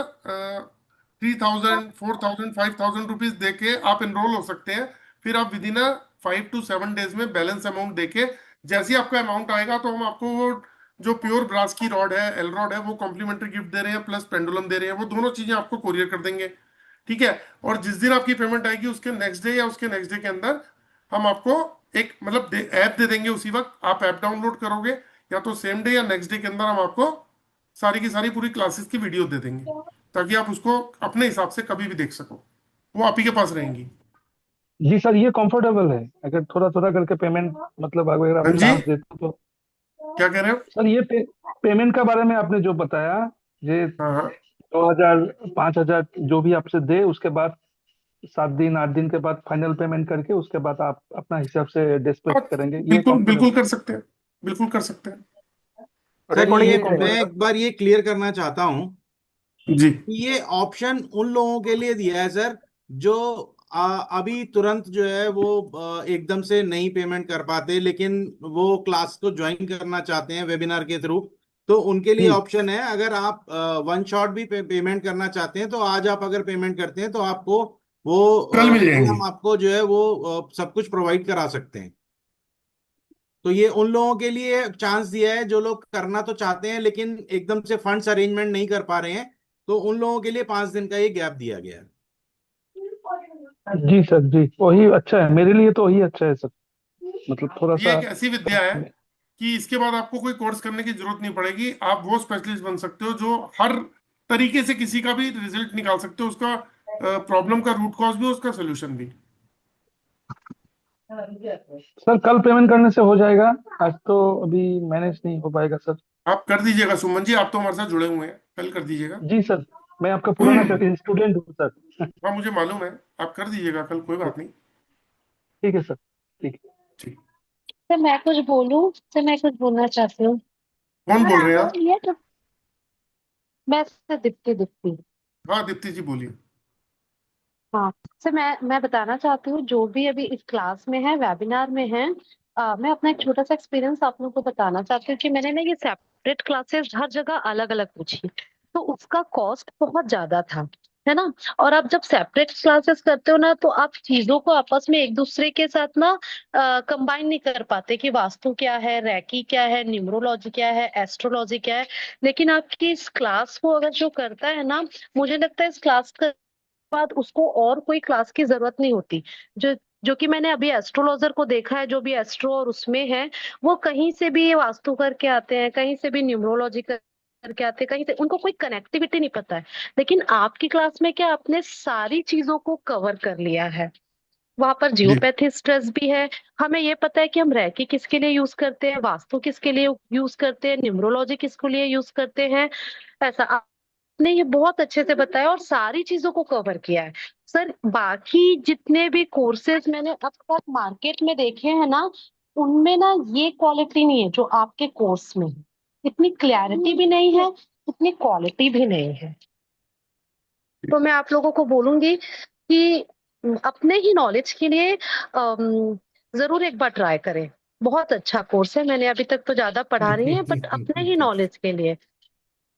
3000, 4000, 5000 रुपीज दे के आप एनरोल हो सकते हैं। फिर आप विद इन 5 to 7 डेज में बैलेंस अमाउंट दे के, जैसे ही आपका अमाउंट आएगा तो हम आपको वो जो प्योर ब्रास की रॉड है, एल रॉड है, वो कॉम्प्लीमेंट्री गिफ्ट दे रहे हैं, प्लस पेंडुलम दे रहे हैं, वो दोनों चीजें आपको कोरियर कर देंगे। ठीक है। और जिस दिन आपकी पेमेंट आएगी उसके नेक्स्ट डे या उसके नेक्स्ट डे के अंदर हम आपको एक मतलब ऐप दे देंगे। उसी वक्त आप ऐप डाउनलोड करोगे या तो सेम डे या नेक्स्ट डे के अंदर हम आपको सारी की सारी पूरी क्लासेस की वीडियो दे देंगे, ताकि आप उसको अपने हिसाब से कभी भी देख सको। वो आप ही के पास रहेंगी। जी सर, ये कंफर्टेबल है, अगर थोड़ा थोड़ा करके पेमेंट, मतलब अगर आप हाँ जी, चांस देते तो। क्या कह रहे हो? सर ये पेमेंट का बारे में आपने जो बताया, ये हाँ हाँ। 2,000 5,000 जो भी आपसे दे, उसके बाद 7 दिन 8 दिन के बाद फाइनल पेमेंट करके उसके बाद आप अपना हिसाब से डिस्पर्स आप करेंगे, ये बिल्कुल बिल्कुल कंफर्टेबल। कर सकते हैं, बिल्कुल कर सकते हैं। सर अकॉर्डिंग ये ये मैं कंफर्टेबल। एक बार ये क्लियर करना चाहता हूँ जी कि ये ऑप्शन उन लोगों के लिए दिया है सर जो अभी तुरंत जो है वो एकदम से नहीं पेमेंट कर पाते, लेकिन वो क्लास को ज्वाइन करना चाहते हैं वेबिनार के थ्रू। तो उनके लिए जी ऑप्शन है, अगर आप वन शॉट भी पेमेंट करना चाहते हैं तो आज आप अगर पेमेंट करते हैं तो आपको वो कल मिल कल जाएंगी। हम आपको जो है वो सब कुछ प्रोवाइड करा सकते हैं। तो ये उन लोगों के लिए चांस दिया है जो लोग करना तो चाहते हैं लेकिन एकदम से फंड्स अरेंजमेंट नहीं कर पा रहे हैं। तो उन लोगों के लिए 5 दिन का ये गैप दिया गया है। जी सर, जी वही अच्छा है मेरे लिए, तो वही अच्छा है सर, मतलब थोड़ा ये सा। एक ऐसी विद्या है कि इसके बाद आपको कोई कोर्स करने की जरूरत नहीं पड़ेगी। आप वो स्पेशलिस्ट बन सकते हो जो हर तरीके से किसी का भी रिजल्ट निकाल सकते हो, उसका प्रॉब्लम का रूट कॉज भी, उसका सोल्यूशन भी। सर कल पेमेंट करने से हो जाएगा, आज तो अभी मैनेज नहीं हो पाएगा सर। आप कर दीजिएगा सुमन जी, आप तो हमारे साथ जुड़े हुए हैं, कल कर दीजिएगा। जी सर, मैं आपका पुराना स्टूडेंट हूँ सर। हाँ मुझे मालूम है, आप कर दीजिएगा कल, कोई बात नहीं। ठीक है सर, ठीक है। ठीक। सर मैं कुछ बोलूं? सर मैं कुछ बोलना चाहती हूँ। कौन बोल रहे हैं आप? ये तो मैं सर दीप्ति दीप्ति। हाँ दीप्ति जी बोलिए। हाँ सर, मैं बताना चाहती हूँ जो भी अभी इस क्लास में है, वेबिनार में है, मैं अपना एक छोटा सा एक्सपीरियंस आप लोगों को बताना चाहती हूँ कि मैंने ना ये सेपरेट क्लासेस हर जगह अलग अलग पूछी, तो उसका कॉस्ट बहुत ज्यादा था, है ना। और आप जब सेपरेट क्लासेस करते हो ना, तो आप चीजों को आपस में एक दूसरे के साथ ना कंबाइन नहीं कर पाते कि वास्तु क्या है, रैकी क्या है, न्यूमरोलॉजी क्या है, एस्ट्रोलॉजी क्या है। लेकिन आपकी इस क्लास को अगर जो करता है ना, मुझे लगता है इस क्लास का बाद उसको और कोई क्लास की जरूरत नहीं होती। जो जो कि मैंने अभी एस्ट्रोलॉजर को देखा है, जो भी एस्ट्रो और उसमें है, वो कहीं से भी ये वास्तु करके आते हैं, कहीं से भी न्यूमरोलॉजी करके आते हैं, कहीं से उनको कोई कनेक्टिविटी नहीं पता है। लेकिन आपकी क्लास में क्या आपने सारी चीजों को कवर कर लिया है। वहां पर जी जियोपैथी स्ट्रेस भी है, हमें ये पता है कि हम रैकी किसके लिए यूज करते हैं, वास्तु किसके लिए यूज करते हैं, न्यूमरोलॉजी किसके लिए यूज करते हैं। ऐसा आपने ये बहुत अच्छे से बताया और सारी चीजों को कवर किया है। सर बाकी जितने भी कोर्सेज मैंने अब तक मार्केट में देखे हैं ना, उनमें ना ये क्वालिटी नहीं है जो आपके कोर्स में है। इतनी क्लैरिटी भी नहीं है, इतनी क्वालिटी भी नहीं है। तो मैं आप लोगों को बोलूंगी कि अपने ही नॉलेज के लिए जरूर एक बार ट्राई करें। बहुत अच्छा कोर्स है, मैंने अभी तक तो ज्यादा पढ़ा नहीं है, बट अपने ही नॉलेज के लिए।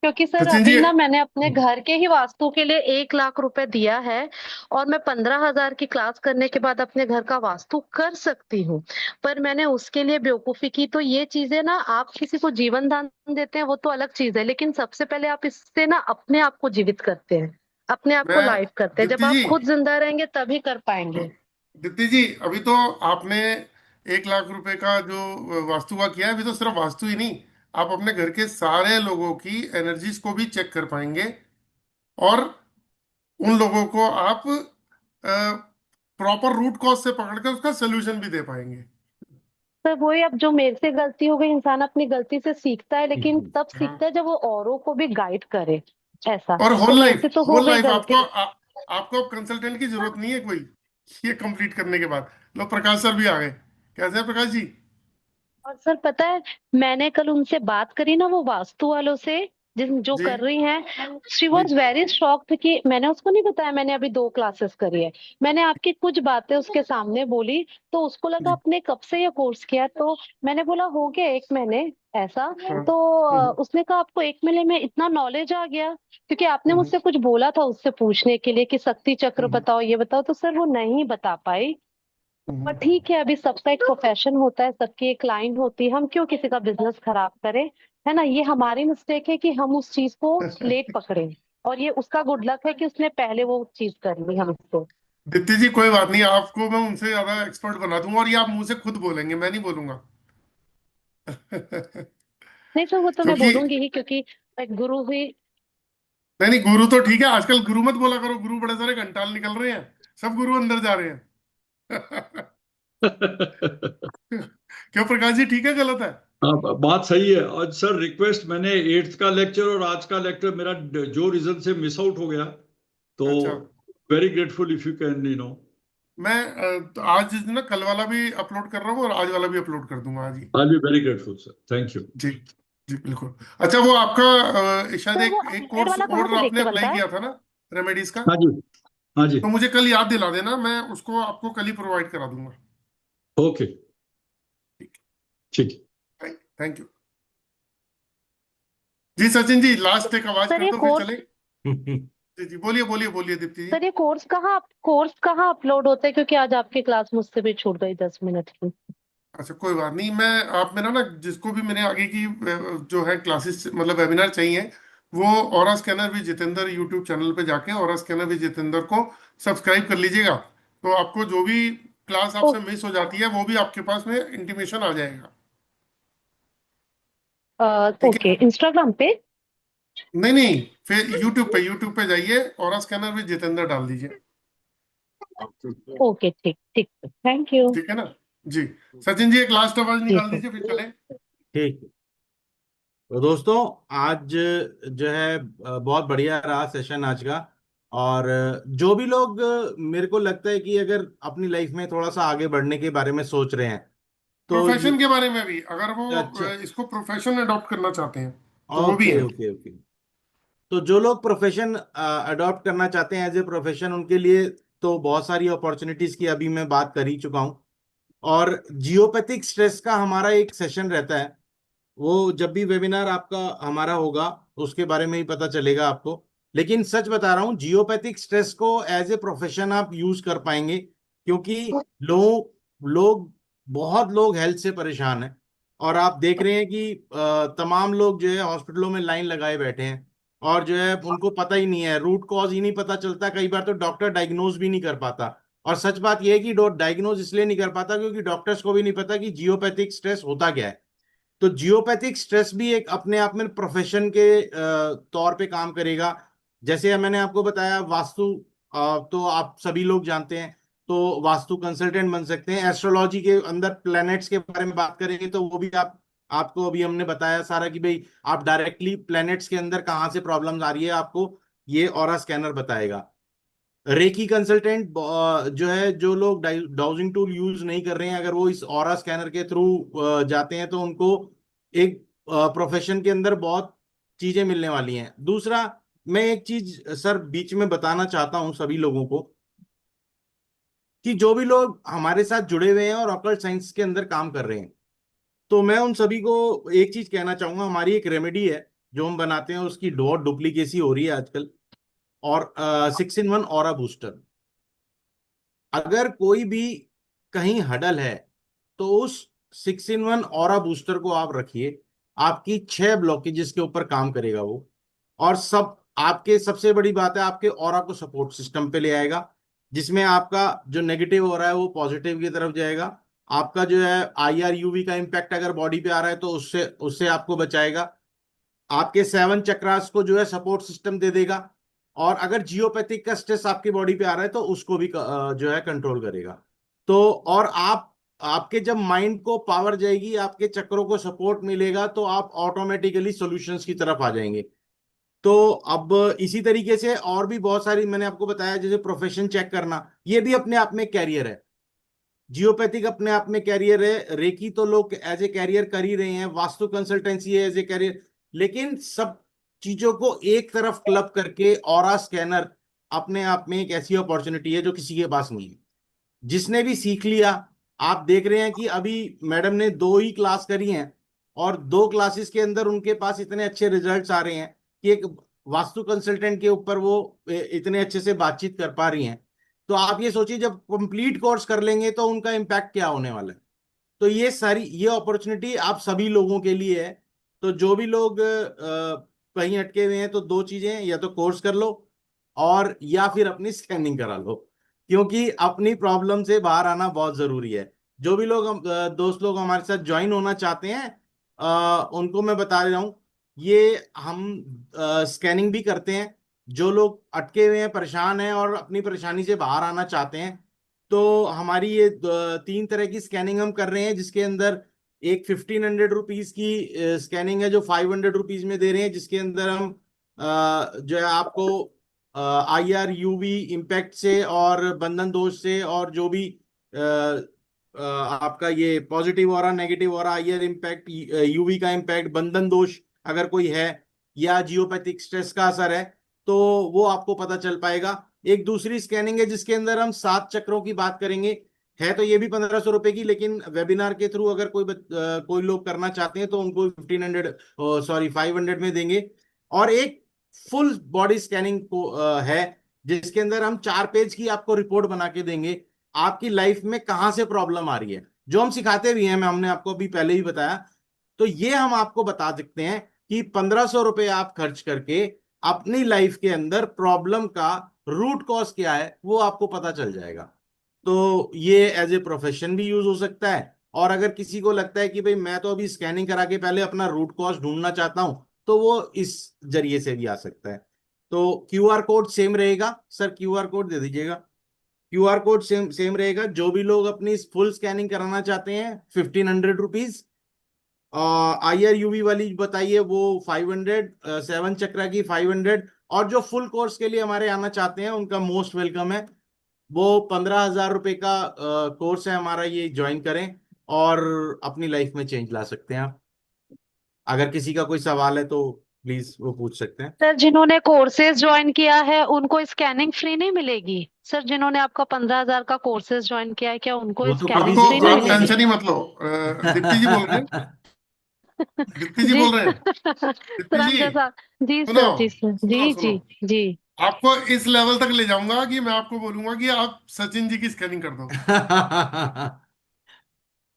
क्योंकि सर सचिन जी। अभी ना मैंने अपने घर के ही वास्तु के लिए 1 लाख रुपए दिया है, और मैं 15,000 की क्लास करने के बाद अपने घर का वास्तु कर सकती हूँ। पर मैंने उसके लिए बेवकूफी की। तो ये चीजें ना, आप किसी को जीवन दान देते हैं वो तो अलग चीज है, लेकिन सबसे पहले आप इससे ना अपने आप को जीवित करते हैं, अपने आप को मैं लाइव करते हैं। जब दीप्ति आप जी, खुद जिंदा रहेंगे तभी कर पाएंगे। दीप्ति जी अभी तो आपने 1 लाख रुपए का जो वास्तु का किया है, अभी तो सिर्फ वास्तु ही नहीं, आप अपने घर के सारे लोगों की एनर्जीज को भी चेक कर पाएंगे। और उन लोगों को आप प्रॉपर रूट कॉज से पकड़ के उसका सोल्यूशन भी दे पाएंगे। सर वही, अब जो मेरे से गलती हो गई, इंसान अपनी गलती से सीखता है, लेकिन तब हाँ। सीखता है जब वो औरों को भी गाइड करे। ऐसा और तो होल मेरे लाइफ, से तो हो होल गई लाइफ आपको गलती। आपको कंसल्टेंट की जरूरत नहीं है कोई, ये कंप्लीट करने के बाद। लो प्रकाश सर भी आ गए। कैसे हैं प्रकाश जी? और सर पता है, मैंने कल उनसे बात करी ना, वो वास्तु वालों से, जिन जो जी कर रही हैं, शी जी। वॉज वेरी शॉक्ड कि मैंने उसको नहीं बताया मैंने अभी 2 क्लासेस करी है। मैंने आपकी कुछ बातें उसके सामने बोली, तो उसको लगा जी आपने कब से ये कोर्स किया। तो मैंने बोला हो गया 1 महीने ऐसा। हाँ। तो हम्म उसने कहा आपको 1 महीने में इतना नॉलेज आ गया? क्योंकि आपने हम्म मुझसे कुछ बोला था उससे पूछने के लिए कि शक्ति चक्र हम्म बताओ, ये बताओ, तो सर वो नहीं बता पाई। पर हम्म। ठीक है, अभी सबका एक प्रोफेशन होता है, सबकी एक लाइन होती है, हम क्यों किसी का बिजनेस खराब करें। है ना, ये हमारी मिस्टेक है कि हम उस चीज को लेट पकड़े और ये उसका गुड लक है कि उसने पहले वो चीज कर ली हमसे। दीप्ति जी कोई बात नहीं, आपको मैं उनसे ज्यादा एक्सपर्ट बना दूंगा, और ये आप मुंह से खुद बोलेंगे, मैं नहीं बोलूंगा। नहीं तो वो तो मैं क्योंकि बोलूंगी ही, क्योंकि मैं गुरु हुई। नहीं नहीं, गुरु तो ठीक है, आजकल गुरु मत बोला करो, गुरु बड़े सारे घंटाल निकल रहे हैं, सब गुरु अंदर जा रहे हैं। क्यों प्रकाश जी, ठीक है गलत है? हाँ, बात सही है। और सर रिक्वेस्ट, मैंने 8th का लेक्चर और आज का लेक्चर मेरा जो रीजन से मिस आउट हो गया, तो अच्छा, very grateful if you can मैं तो आज ना कल वाला भी अपलोड कर रहा हूँ और आज वाला भी अपलोड कर दूंगा आज ही। I be very grateful sir, thank you. जी जी बिल्कुल। अच्छा, वो आपका शायद सर वो एक एक एड कोर्स वाला कहाँ और से देख आपने के अप्लाई बनता है? किया था ना, रेमेडीज का, हाँ जी, हाँ जी। तो मुझे कल याद दिला देना, मैं उसको आपको कल ही प्रोवाइड करा दूंगा। ओके, ठीक है। थैंक यू जी। सचिन जी लास्ट एक आवाज सर कर ये दो फिर कोर्स चले। जी जी, बोलिए बोलिए बोलिए दीप्ति जी। सर ये कोर्स कहाँ अपलोड होता है, क्योंकि आज आपकी क्लास मुझसे भी छूट गई 10 मिनट की। अच्छा कोई बात नहीं, मैं आप मेरा ना जिसको भी मेरे आगे की जो है क्लासेस मतलब वेबिनार चाहिए, वो aura scanner with Jitendra YouTube channel पे जाके ऑरा स्कैनर विद जितेंद्र को सब्सक्राइब कर लीजिएगा, तो आपको जो भी क्लास ओ, आपसे मिस हो जाती है वो भी आपके पास में इंटीमेशन आ जाएगा। ठीक है ओके, ना? इंस्टाग्राम पे? नहीं नहीं, फिर यूट्यूब पे जाइए, ऑरा स्कैनर विद जितेंद्र डाल दीजिए। ओके, ठीक ठीक, थैंक यू। ठीक है ना? जी। सचिन जी एक लास्ट आवाज जी निकाल सर। दीजिए फिर चले। ठीक है। तो दोस्तों, आज जो है बहुत बढ़िया रहा सेशन आज का। और जो भी लोग मेरे को लगता है कि अगर अपनी लाइफ में थोड़ा सा आगे बढ़ने के बारे में सोच रहे हैं, तो ये प्रोफेशन के बारे में भी, अगर वो अच्छा, इसको प्रोफेशन अडॉप्ट करना चाहते हैं तो वो भी ओके है। Okay okay. तो जो लोग प्रोफेशन अडॉप्ट करना चाहते हैं एज ए प्रोफेशन, उनके लिए तो बहुत सारी अपॉर्चुनिटीज की अभी मैं बात कर ही चुका हूँ। और जियोपैथिक स्ट्रेस का हमारा एक सेशन रहता है, वो जब भी वेबिनार आपका हमारा होगा उसके बारे में ही पता चलेगा आपको। लेकिन सच बता रहा हूँ, जियोपैथिक स्ट्रेस को एज ए प्रोफेशन आप यूज कर पाएंगे, क्योंकि लोग लोग बहुत लोग हेल्थ से परेशान हैं। और आप देख रहे हैं कि तमाम लोग जो है हॉस्पिटलों में लाइन लगाए बैठे हैं, और जो है उनको पता ही नहीं है, रूट कॉज ही नहीं पता चलता, कई बार तो डॉक्टर डायग्नोज भी नहीं कर पाता। और सच बात यह है कि डायग्नोज इसलिए नहीं कर पाता क्योंकि डॉक्टर्स को भी नहीं पता कि जियोपैथिक स्ट्रेस होता क्या है। तो जियोपैथिक स्ट्रेस भी एक अपने आप में प्रोफेशन के तौर पे काम करेगा। जैसे मैंने आपको बताया, वास्तु तो आप सभी लोग जानते हैं, तो वास्तु कंसल्टेंट बन सकते हैं। एस्ट्रोलॉजी के अंदर प्लैनेट्स के बारे में बात करेंगे तो वो भी आपको अभी हमने बताया सारा कि भाई आप डायरेक्टली प्लैनेट्स के अंदर कहाँ से प्रॉब्लम्स आ रही है, आपको ये ऑरा स्कैनर बताएगा। रेकी कंसल्टेंट जो है, जो लोग डाउजिंग टूल यूज नहीं कर रहे हैं, अगर वो इस ऑरा स्कैनर के थ्रू जाते हैं तो उनको एक प्रोफेशन के अंदर बहुत चीजें मिलने वाली हैं। दूसरा, मैं एक चीज सर बीच में बताना चाहता हूं सभी लोगों को, कि जो भी लोग हमारे साथ जुड़े हुए हैं और ऑकल्ट साइंस के अंदर काम कर रहे हैं, तो मैं उन सभी को एक चीज कहना चाहूंगा। हमारी एक रेमेडी है जो हम बनाते हैं, उसकी बहुत डुप्लीकेसी हो रही है आजकल, और 6 in 1 ऑरा बूस्टर। अगर कोई भी कहीं हडल है तो उस 6 in 1 ऑरा बूस्टर को आप रखिए, आपकी 6 ब्लॉकेजेस के ऊपर काम करेगा वो। और सब आपके, सबसे बड़ी बात है, आपके ऑरा को सपोर्ट सिस्टम पे ले आएगा, जिसमें आपका जो नेगेटिव हो रहा है वो पॉजिटिव की तरफ जाएगा। आपका जो है IR UV का इम्पैक्ट अगर बॉडी पे आ रहा है तो उससे उससे आपको बचाएगा। आपके 7 चक्रास को जो है सपोर्ट सिस्टम दे देगा। और अगर जियोपैथिक का स्ट्रेस आपकी बॉडी पे आ रहा है तो उसको भी जो है कंट्रोल करेगा। तो और आपके जब माइंड को पावर जाएगी, आपके चक्रों को सपोर्ट मिलेगा, तो आप ऑटोमेटिकली सॉल्यूशंस की तरफ आ जाएंगे। तो अब इसी तरीके से और भी बहुत सारी मैंने आपको बताया, जैसे प्रोफेशन चेक करना, ये भी अपने आप में कैरियर है। जियोपैथिक अपने आप में कैरियर है, रेकी तो लोग एज ए कैरियर कर ही रहे हैं, वास्तु कंसल्टेंसी है एज ए कैरियर। लेकिन सब चीजों को एक तरफ क्लब करके ऑरा स्कैनर अपने आप में एक ऐसी अपॉर्चुनिटी है जो किसी के पास नहीं है। जिसने भी सीख लिया, आप देख रहे हैं कि अभी मैडम ने 2 ही क्लास करी हैं, और 2 क्लासेस के अंदर उनके पास इतने अच्छे रिजल्ट्स आ रहे हैं कि एक वास्तु कंसल्टेंट के ऊपर वो इतने अच्छे से बातचीत कर पा रही हैं। तो आप ये सोचिए, जब कंप्लीट कोर्स कर लेंगे तो उनका इम्पैक्ट क्या होने वाला है। तो ये सारी ये अपॉर्चुनिटी आप सभी लोगों के लिए है। तो जो भी लोग कहीं अटके हुए हैं तो दो चीजें हैं, या तो कोर्स कर लो और या फिर अपनी स्कैनिंग करा लो, क्योंकि अपनी प्रॉब्लम से बाहर आना बहुत जरूरी है। जो भी लोग दोस्त लोग हमारे साथ ज्वाइन होना चाहते हैं, उनको मैं बता रहा हूँ, ये हम स्कैनिंग भी करते हैं। जो लोग अटके हुए हैं, परेशान हैं और अपनी परेशानी से बाहर आना चाहते हैं, तो हमारी ये तीन तरह की स्कैनिंग हम कर रहे हैं, जिसके अंदर एक 1500 रुपीज की स्कैनिंग है जो 500 रुपीज में दे रहे हैं, जिसके अंदर हम जो है आपको IR UV इम्पैक्ट से और बंधन दोष से और जो भी आपका ये positive aura negative aura IR impact UV का इम्पैक्ट बंधन दोष अगर कोई है या जियोपैथिक स्ट्रेस का असर है तो वो आपको पता चल पाएगा। एक दूसरी स्कैनिंग है जिसके अंदर हम 7 चक्रों की बात करेंगे। है तो ये भी 1500 रुपए की, लेकिन वेबिनार के थ्रू अगर कोई लोग करना चाहते हैं तो उनको 500 में देंगे। और एक फुल बॉडी स्कैनिंग को है जिसके अंदर हम 4 पेज की आपको रिपोर्ट बना के देंगे, आपकी लाइफ में कहाँ से प्रॉब्लम आ रही है, जो हम सिखाते भी हैं, मैं हमने आपको अभी पहले ही बताया। तो ये हम आपको बता सकते हैं कि 1500 रुपए आप खर्च करके अपनी लाइफ के अंदर प्रॉब्लम का रूट कॉज क्या है वो आपको पता चल जाएगा। तो ये एज ए प्रोफेशन भी यूज हो सकता है। और अगर किसी को लगता है कि भाई मैं तो अभी स्कैनिंग करा के पहले अपना रूट कॉज ढूंढना चाहता हूं, तो वो इस जरिए से भी आ सकता है। तो QR कोड सेम रहेगा सर, QR कोड दे दीजिएगा। QR कोड सेम सेम रहेगा। जो भी लोग अपनी फुल स्कैनिंग कराना चाहते हैं 1500 रुपीज, IR UV वाली बताइए वो 500, 7 चक्रा की 500, और जो फुल कोर्स के लिए हमारे आना चाहते हैं उनका मोस्ट वेलकम है। वो 15,000 रुपए का कोर्स है हमारा, ये ज्वाइन करें और अपनी लाइफ में चेंज ला सकते हैं आप। अगर किसी का कोई सवाल है तो प्लीज वो पूछ सकते हैं। सर जिन्होंने कोर्सेज ज्वाइन किया है उनको स्कैनिंग फ्री नहीं मिलेगी? सर जिन्होंने आपका 15,000 का कोर्सेज ज्वाइन किया है क्या उनको वो तो कभी स्कैनिंग आपको फ्री नहीं आप मिलेगी? टेंशन ही मत लो। दीप्ति जी बोल रहे हैं, दीप्ति जी जी बोल रहे हैं। दीप्ति जी रामदेव साहब जी सुनो, सर, जी सर, सुनो जी सुनो, जी जी। आपको इस लेवल तक ले जाऊंगा कि मैं आपको बोलूंगा कि आप सचिन जी की स्कैनिंग कर दो।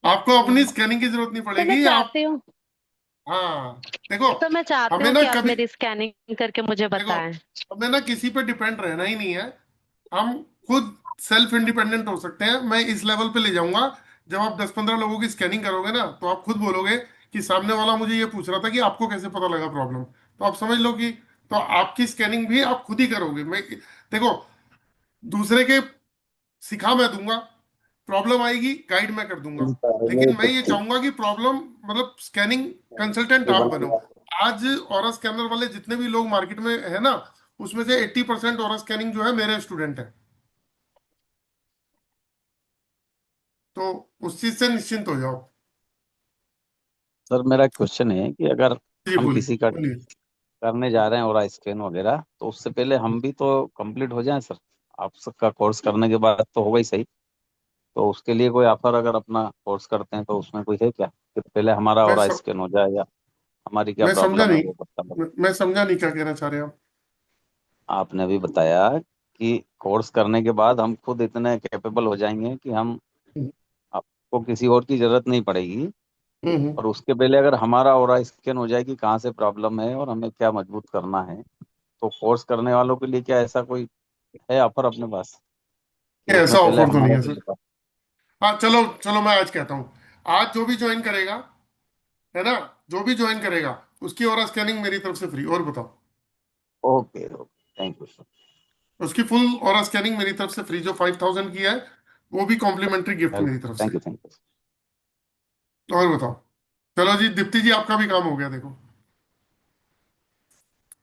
आपको अपनी स्कैनिंग की जरूरत नहीं तो मैं पड़ेगी। आप, चाहती हूँ हाँ देखो, तो मैं चाहती हमें हूँ ना कि आप कभी, मेरी स्कैनिंग करके मुझे देखो, बताएं। हमें ना किसी पे डिपेंड रहना ही नहीं है। हम खुद सेल्फ इंडिपेंडेंट हो सकते हैं। मैं इस लेवल पे ले जाऊंगा, जब आप 10-15 लोगों की स्कैनिंग करोगे ना तो आप खुद बोलोगे कि सामने वाला मुझे ये पूछ रहा था कि आपको कैसे पता लगा प्रॉब्लम, तो आप समझ लो कि, तो आपकी स्कैनिंग भी आप खुद ही करोगे। मैं, देखो, दूसरे के सिखा मैं दूंगा, प्रॉब्लम आएगी गाइड मैं कर दूंगा, लेकिन मैं ये चाहूंगा कि प्रॉब्लम, मतलब स्कैनिंग कंसल्टेंट आप बनो। आज ऑरा स्कैनर वाले जितने भी लोग मार्केट में है ना, उसमें से 80% ऑरा स्कैनिंग जो है मेरे स्टूडेंट है। तो उस चीज से निश्चिंत हो जाओ। सर मेरा क्वेश्चन है कि अगर जी हम बोलिए किसी का बोलिए। करने जा रहे हैं और स्कैन वगैरह, तो उससे पहले हम भी तो कंप्लीट हो जाएं सर। आप सबका कोर्स करने के बाद तो होगा ही सही। तो उसके लिए कोई ऑफर अगर अपना कोर्स करते हैं तो उसमें कोई है क्या कि पहले हमारा मैं और सम, स्कैन हो जाए, या हमारी क्या मैं समझा प्रॉब्लम है नहीं, वो पता लगे। मैं समझा नहीं क्या कहना चाह रहे हैं आप। आपने अभी बताया कि कोर्स करने के बाद हम खुद इतने कैपेबल हो जाएंगे कि हम हम्म आपको किसी और की जरूरत नहीं पड़ेगी। हम्म। और उसके पहले अगर हमारा और स्कैन हो जाए कि कहाँ से प्रॉब्लम है और हमें क्या मजबूत करना है, तो कोर्स करने वालों के लिए क्या ऐसा कोई है ऑफर अपने पास कि उसमें ऐसा पहले ऑफर तो नहीं हमारा है भी सर। बता। हाँ चलो चलो, मैं आज कहता हूँ, आज जो भी ज्वाइन करेगा, है ना, जो भी ज्वाइन करेगा उसकी और स्कैनिंग मेरी तरफ से फ्री। और बताओ, okay okay, thank you sir. उसकी फुल और स्कैनिंग मेरी तरफ से फ्री, जो 5,000 की है वो भी कॉम्प्लीमेंट्री गिफ्ट मेरी तरफ से। Thank you thank you. और बताओ। चलो जी दीप्ति जी, आपका भी काम हो गया देखो।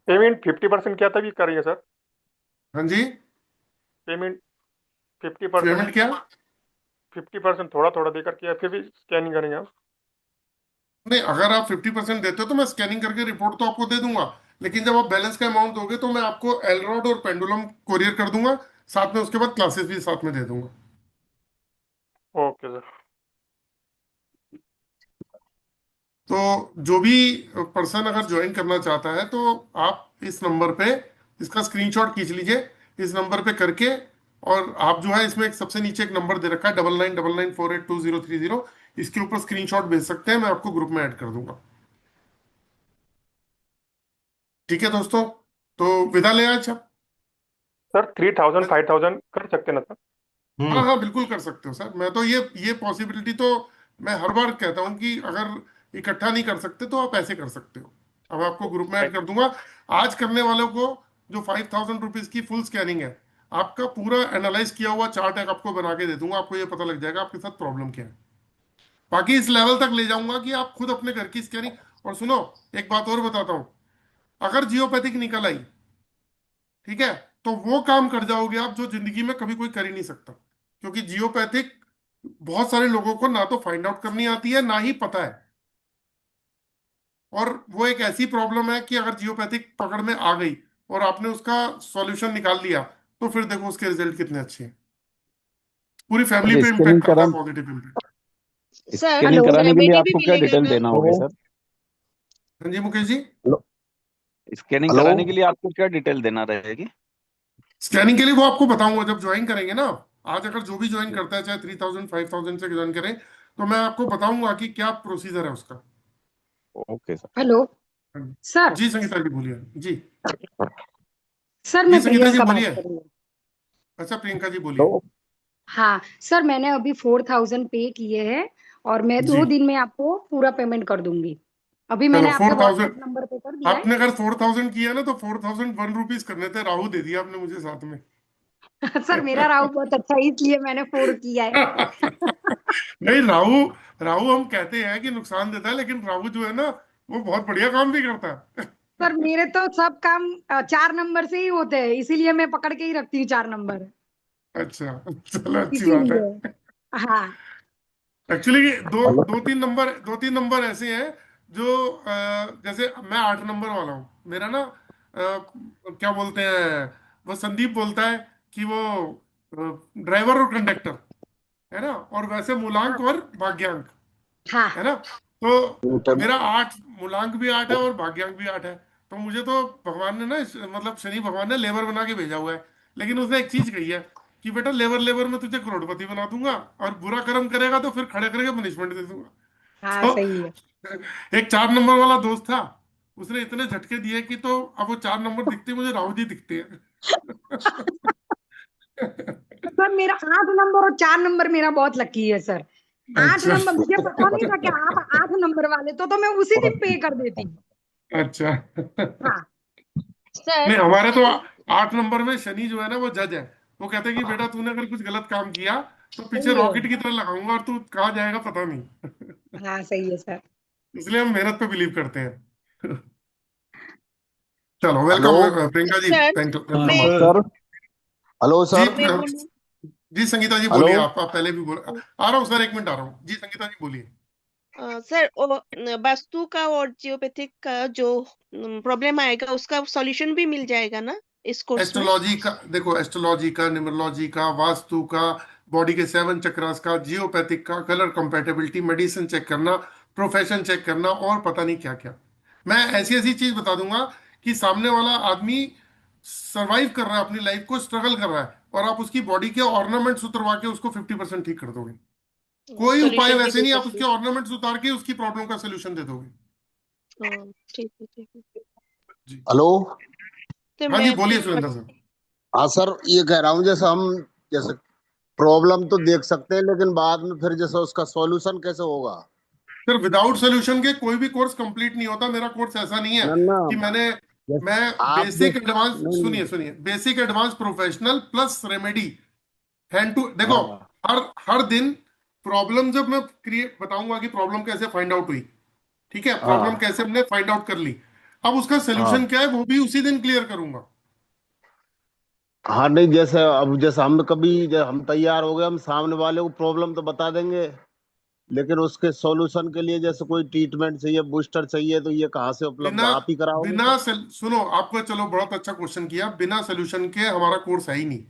पेमेंट 50% क्या तभी करिए सर? हाँ जी, पेमेंट 50%, पेमेंट क्या? 50% थोड़ा थोड़ा देकर किया फिर भी स्कैनिंग करेंगे आप? नहीं, अगर आप 50% देते हो तो मैं स्कैनिंग करके रिपोर्ट तो आपको दे दूंगा, लेकिन जब आप बैलेंस का अमाउंट दोगे तो मैं आपको एलरॉड और पेंडुलम कोरियर कर दूंगा, साथ में उसके बाद क्लासेस भी साथ में दे दूंगा। Okay sir. तो जो भी पर्सन अगर ज्वाइन करना चाहता है तो आप इस नंबर पे इसका स्क्रीनशॉट खींच लीजिए, इस नंबर पे करके, और आप जो है इसमें एक सबसे नीचे एक नंबर दे रखा है 9999482030, इसके ऊपर स्क्रीनशॉट भेज सकते हैं, मैं आपको ग्रुप में ऐड कर दूंगा। ठीक है दोस्तों, तो विदा ले आज आप। सर 3000 5000 कर सकते हैं ना सर? हाँ हाँ बिल्कुल कर सकते हो सर। मैं तो ये पॉसिबिलिटी तो मैं हर बार कहता हूँ कि अगर इकट्ठा नहीं कर सकते तो आप ऐसे कर सकते हो। अब आपको ग्रुप में ऐड कर दूंगा। आज करने वालों को जो 5000 रुपीज की फुल स्कैनिंग है, आपका पूरा एनालाइज किया हुआ चार्ट एक आपको बना के दे दूंगा। आपको ये पता लग जाएगा आपके साथ प्रॉब्लम क्या है। बाकी इस लेवल तक ले जाऊंगा कि आप खुद अपने घर की स्कैनिंग। और सुनो, एक बात और बताता हूँ। अगर जियोपैथिक निकल आई, ठीक है, तो वो काम कर जाओगे आप जो जिंदगी में कभी कोई कर ही नहीं सकता। क्योंकि जियोपैथिक बहुत सारे लोगों को ना तो फाइंड आउट करनी आती है ना ही पता है। और वो एक ऐसी प्रॉब्लम है कि अगर जियोपैथिक पकड़ में आ गई और आपने उसका सॉल्यूशन निकाल लिया, तो फिर देखो उसके रिजल्ट कितने अच्छे हैं। पूरी फैमिली सर पे स्कैनिंग इम्पेक्ट करता है, करा पॉजिटिव इम्पैक्ट। सर स्कैनिंग कराने के लिए रेमेडी भी आपको क्या मिलेगा डिटेल ना? देना होगा सर? हाँ जी Mukesh ji. Hello scanning hello कराने के लिए आपको क्या डिटेल देना रहेगी? स्कैनिंग के लिए वो आपको बताऊंगा जब ज्वाइन करेंगे ना। आज अगर जो भी ज्वाइन करता है, चाहे 3000 5000 से ज्वाइन करें, तो मैं आपको बताऊंगा कि क्या प्रोसीजर है उसका। Okay sir. Hello sir. जी संगीता जी बोलिए। जी सर जी मैं संगीता जी प्रियंका बात बोलिए। कर रही हूँ। अच्छा प्रियंका जी बोलिए। हेलो हाँ सर, मैंने अभी 4000 पे किए हैं और मैं जी 2 दिन में आपको पूरा पेमेंट कर दूंगी। अभी चलो मैंने आपके 4000। व्हाट्सएप नंबर पे कर दिया है। आपने अगर 4000 किया ना तो 4001 रुपीज करने थे। राहु दे दिया आपने मुझे साथ में। सर मेरा राहु बहुत अच्छा है, इसलिए मैंने 4 किया है। नहीं, राहु राहु हम कहते हैं कि नुकसान देता है, लेकिन राहु जो है ना, वो बहुत बढ़िया काम भी करता है। सर मेरे तो सब काम 4 नंबर से ही होते हैं, इसीलिए मैं पकड़ के ही रखती हूँ 4 नंबर। अच्छा, चलो अच्छी बात इसीलिए है। हाँ। एक्चुअली दो हेलो दो तीन नंबर ऐसे हैं जो जैसे मैं 8 नंबर वाला हूँ। मेरा ना क्या बोलते हैं, वो संदीप बोलता है कि वो ड्राइवर और कंडक्टर है ना, और वैसे मूलांक और भाग्यांक हाँ है ना। तो मेरा 8 मूलांक भी 8 है और भाग्यांक भी 8 है। तो मुझे तो भगवान ने ना मतलब शनि भगवान ने लेबर बना के भेजा हुआ है। लेकिन उसने एक चीज कही है कि बेटा लेबर लेबर में तुझे करोड़पति बना दूंगा, और बुरा कर्म करेगा तो फिर खड़े करके पनिशमेंट दे दूंगा। हाँ तो सही है। एक 4 नंबर वाला दोस्त था, उसने इतने झटके दिए कि तो अब वो 4 नंबर दिखते मुझे राहु जी दिखते हैं। सर मेरा 8 नंबर और 4 नंबर मेरा बहुत लकी है सर। आठ अच्छा नंबर मुझे पता नहीं था कि आप 8 नंबर वाले, तो मैं उसी दिन पे कर देती। अच्छा। हाँ सर। नहीं, हमारे तो 8 नंबर में शनि जो है ना वो जज है। वो कहते हैं कि बेटा तूने अगर कुछ गलत काम किया तो पीछे सही है। रॉकेट की तरह लगाऊंगा और तू कहाँ जाएगा पता नहीं। हाँ सही है सर। इसलिए हम मेहनत पे बिलीव करते हैं। चलो hello welcome Priyanka ji. Sir thank you, हाँ मैं वेलकम सर। सर हेलो जी। सर मैं बोलूं। जी संगीता जी हेलो बोलिए। आप पहले भी बोल। आ रहा हूँ सर, 1 मिनट आ रहा हूँ। जी संगीता जी बोलिए। सर वास्तु का और जियोपैथिक का जो प्रॉब्लम आएगा उसका सॉल्यूशन भी मिल जाएगा ना इस कोर्स में? एस्ट्रोलॉजी का देखो, एस्ट्रोलॉजी का, न्यूमरोलॉजी का, वास्तु का, बॉडी के 7 चक्रास का, जियोपैथिक का, कलर कंपेटेबिलिटी, मेडिसिन चेक करना, प्रोफेशन चेक करना, और पता नहीं क्या क्या। मैं ऐसी ऐसी चीज बता दूंगा कि सामने वाला आदमी सरवाइव कर रहा है, अपनी लाइफ को स्ट्रगल कर रहा है, और आप उसकी बॉडी के ऑर्नामेंट्स उतरवा के उसको 50% ठीक कर दोगे। कोई उपाय सॉल्यूशन भी वैसे दे नहीं, आप सकते उसके ऑर्नामेंट्स उतार के उसकी प्रॉब्लम का सोल्यूशन दे दोगे। हैं। ठीक है ठीक है। जी हेलो तो हाँ मैं जी बोलिए अपने सुरेंद्र सर। हाँ सर, ये कह रहा हूँ जैसे हम जैसे प्रॉब्लम तो देख सकते हैं, लेकिन बाद में फिर जैसे उसका सॉल्यूशन कैसे होगा? सर विदाउट सोल्यूशन के कोई भी कोर्स कंप्लीट नहीं होता। मेरा कोर्स ऐसा नहीं है ना ना कि जैसे मैं आप बेसिक जैसे एडवांस, नहीं नहीं सुनिए basic advance professional plus remedy hand to देखो। हाँ हर हर दिन प्रॉब्लम जब मैं क्रिएट बताऊंगा कि प्रॉब्लम कैसे फाइंड आउट हुई, ठीक है, प्रॉब्लम हाँ कैसे हमने फाइंड आउट कर ली, अब उसका सोल्यूशन हाँ क्या है वो भी उसी दिन क्लियर करूंगा। हाँ नहीं जैसे अब जैसे हम कभी हम तैयार हो गए, हम सामने वाले को प्रॉब्लम तो बता देंगे, लेकिन उसके सॉल्यूशन के लिए जैसे कोई ट्रीटमेंट चाहिए, बूस्टर चाहिए, तो ये कहाँ से उपलब्ध? बिना आप ही कराओगे बिना सर? सुनो, आपको चलो बहुत अच्छा क्वेश्चन किया। बिना सोल्यूशन के हमारा कोर्स है ही नहीं।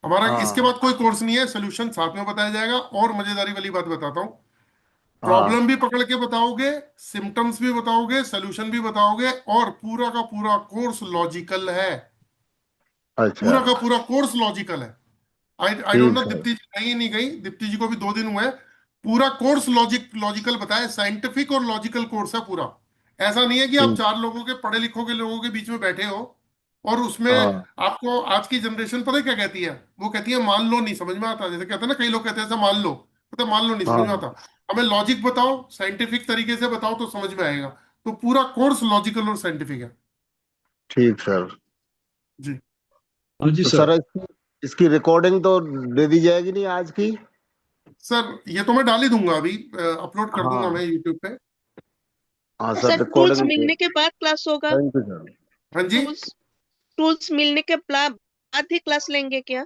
हमारा इसके हाँ बाद कोई कोर्स नहीं है, सोल्यूशन साथ में बताया जाएगा। और मजेदारी वाली बात बताता हूँ, प्रॉब्लम हाँ भी पकड़ के बताओगे, सिम्टम्स भी बताओगे, सोल्यूशन भी बताओगे, और पूरा का पूरा कोर्स लॉजिकल है। अच्छा पूरा का पूरा कोर्स लॉजिकल है। आई डोंट नो ठीक है। दीप्ति जी गई नहीं गई। दीप्ति जी को भी 2 दिन हुए हैं। पूरा कोर्स लॉजिकल बताया, साइंटिफिक और लॉजिकल कोर्स है पूरा। ऐसा नहीं है कि आप ठीक। 4 लोगों के पढ़े लिखों के लोगों के बीच में बैठे हो और उसमें हाँ आपको आज की जनरेशन पता है क्या कहती है? वो कहती है मान लो, नहीं समझ में आता। जैसे कहते हैं ना, कई लोग कहते हैं ऐसा मान लो, पता है मान लो नहीं समझ में हाँ आता। हमें लॉजिक बताओ, साइंटिफिक तरीके से बताओ तो समझ में आएगा। तो पूरा कोर्स लॉजिकल और साइंटिफिक है। ठीक सर। जी हाँ जी तो सर। सर इसकी रिकॉर्डिंग तो दे दी जाएगी नहीं आज की? सर, ये तो मैं डाल ही दूंगा, अभी अपलोड कर दूंगा हाँ मैं यूट्यूब पे। हाँ तो सर, सर टूल्स रिकॉर्डिंग। मिलने के बाद क्लास होगा? Thank you sir. हाँ जी। टूल्स मिलने के बाद ही क्लास लेंगे क्या?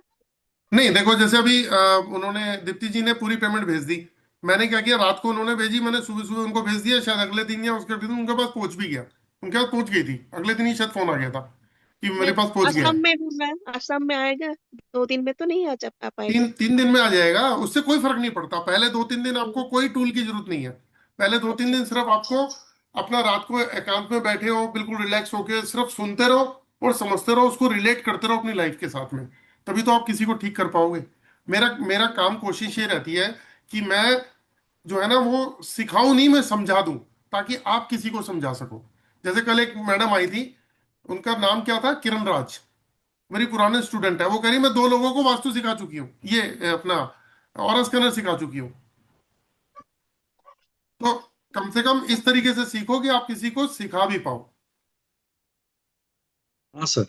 नहीं देखो, जैसे अभी उन्होंने, दीप्ति जी ने पूरी पेमेंट भेज दी। मैंने क्या किया, रात को उन्होंने भेजी, मैंने सुबह सुबह उनको भेज दिया। शायद अगले दिन या उसके दिन उनके पास पहुंच भी गया। उनके पास पहुंच गई थी, अगले दिन ही शायद फोन आ गया था कि मेरे मैं पास पहुंच गया आसाम है। में हूँ, मैं आसाम में आएगा 2 दिन में तो नहीं आ पाएगा? 3 दिन में आ जाएगा, उससे कोई फर्क नहीं पड़ता। पहले 2-3 दिन आपको कोई टूल की जरूरत नहीं है। पहले 2-3 दिन सिर्फ आपको अपना रात को एकांत में बैठे हो, बिल्कुल रिलैक्स होके सिर्फ सुनते रहो और समझते रहो, उसको रिलेट करते रहो अपनी लाइफ के साथ में। तभी तो आप किसी को ठीक कर पाओगे। मेरा मेरा काम, कोशिश ये रहती है कि मैं जो है ना वो सिखाऊं नहीं, मैं समझा दूं, ताकि आप किसी को समझा सको। जैसे कल एक मैडम आई थी, उनका नाम क्या था, किरण राज, मेरी पुराने स्टूडेंट है। वो कह रही मैं 2 लोगों को वास्तु सिखा चुकी हूँ, ये अपना ऑरा स्कैनर सिखा चुकी हूँ। तो कम से कम इस तरीके से सीखो कि आप किसी को सिखा भी पाओ। हाँ सर।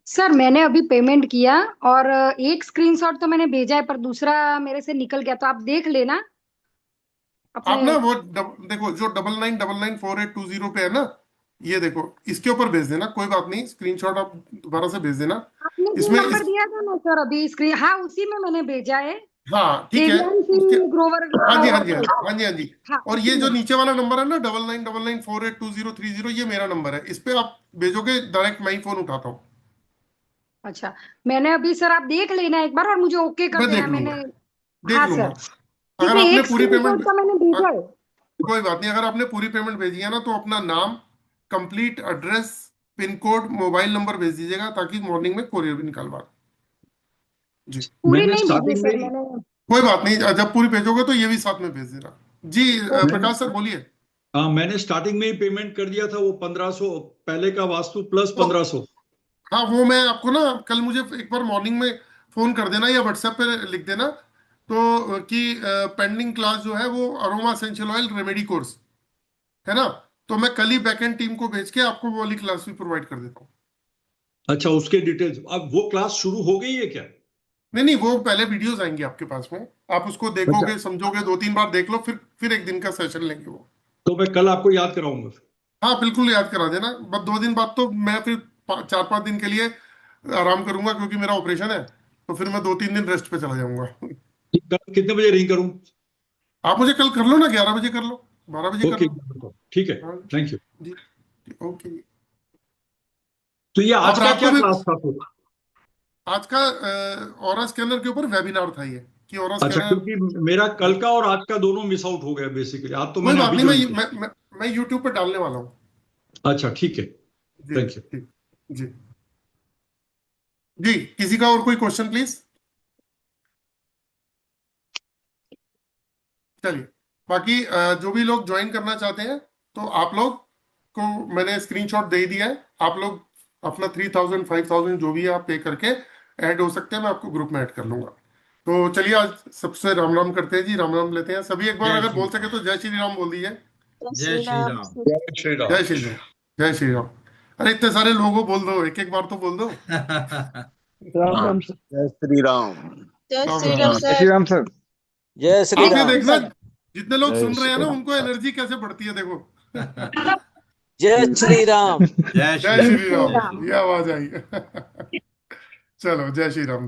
सर मैंने अभी पेमेंट किया और एक स्क्रीनशॉट तो मैंने भेजा है, पर दूसरा मेरे से निकल गया, तो आप देख लेना आप अपने। ना वो देखो, जो 99994820 पे है ना, ये देखो, इसके ऊपर भेज देना, कोई बात नहीं, स्क्रीनशॉट आप दोबारा से भेज देना। आपने जो इसमें नंबर दिया था ना सर अभी स्क्रीन, हाँ उसी में मैंने भेजा है। हाँ ठीक है। उसके देवयानी ग्रोवर हाँ जी, हाँ ग्रोवर जी, हाँ जी, हाँ जी, हाँ जी। हाँ और ये उसी जो में। नीचे वाला नंबर है ना, 9999482030, ये मेरा नंबर है। इस पे आप भेजोगे, डायरेक्ट मैं ही फोन उठाता हूँ। अच्छा, मैंने अभी सर आप देख लेना एक बार और मुझे ओके कर मैं देना। देख लूंगा, मैंने देख हाँ लूंगा। सर, ठीक अगर है, आपने एक पूरी स्क्रीनशॉट पेमेंट, का मैंने भेजा है। कोई बात नहीं, अगर आपने पूरी पेमेंट भेजी है ना, तो अपना नाम, complete address, pin code, mobile number भेज दीजिएगा, ताकि मॉर्निंग में कोरियर भी निकाल पाए। जी, पूरी मैंने नहीं भेजी स्टार्टिंग में सर ही मैंने। कोई बात नहीं, जब पूरी भेजोगे तो ये भी साथ में भेज देना। जी मैंने प्रकाश सर बोलिए। हाँ, मैंने स्टार्टिंग में ही पेमेंट कर दिया था, वो 1500 पहले का वास्तु प्लस तो 1500। हाँ, वो मैं आपको ना कल, मुझे एक बार मॉर्निंग में फोन कर देना या व्हाट्सएप पे लिख देना, तो कि पेंडिंग क्लास जो है वो aroma essential oil remedy course है ना, तो मैं कल ही बैकएंड टीम को भेज के आपको वो वाली क्लास भी प्रोवाइड कर देता हूँ। अच्छा, उसके डिटेल्स अब वो क्लास शुरू हो गई है क्या? नहीं नहीं, वो पहले वीडियोस आएंगे आपके पास में, आप उसको अच्छा, देखोगे, समझोगे, 2-3 बार देख लो, फिर एक दिन का सेशन लेंगे वो। तो मैं कल आपको याद कराऊंगा। हाँ बिल्कुल, याद करा देना। बस 2 दिन बाद तो मैं फिर 4-5 दिन के लिए आराम करूंगा, क्योंकि मेरा ऑपरेशन है। तो फिर मैं 2-3 दिन रेस्ट पे चला जाऊंगा। कल कितने बजे रिंग करूं? आप मुझे कल कर लो ना, 11 बजे कर लो, 12 बजे कर ओके, लो। ठीक है। हाँ थैंक यू। Ji, okay. तो ये आप आज का रात क्या को भी, क्लास था फिर? आज का ऑरा स्कैनर के ऊपर वेबिनार था ये, कि ऑरा अच्छा, स्कैनर। क्योंकि मेरा कल का और आज का दोनों मिस आउट हो गया बेसिकली। आज तो कोई मैंने बात अभी नहीं, ज्वाइन किया। मैं यूट्यूब पे डालने वाला हूँ। अच्छा, ठीक है। जी थैंक यू। ठीक। जी जी, किसी का और कोई क्वेश्चन प्लीज? चलिए, बाकी जो भी लोग ज्वाइन करना चाहते हैं, तो आप लोग को मैंने स्क्रीनशॉट दे दिया है। आप लोग अपना 3000 5000 जो भी है आप पे करके ऐड हो सकते हैं, मैं आपको ग्रुप में ऐड कर लूंगा। तो चलिए, आज सबसे राम राम करते हैं जी, राम राम लेते हैं सभी। एक बार जय अगर श्री बोल राम। सके तो जय श्री राम बोल दीजिए। जय श्री राम। जय श्री राम। जय श्री राम, जय श्री राम। अरे इतने सारे लोगों, बोल दो, एक एक बार तो बोल दो। राम राम सर। जय श्री राम। जय राम श्री राम। राम जय सर। श्री राम सर। जय श्री आप ये राम। देखना, जितने लोग जय सुन रहे हैं ना, श्री उनको एनर्जी कैसे बढ़ती है, देखो। जय श्री राम। जय जय श्री श्री राम। राम, ये आवाज आई। चलो, जय श्री राम।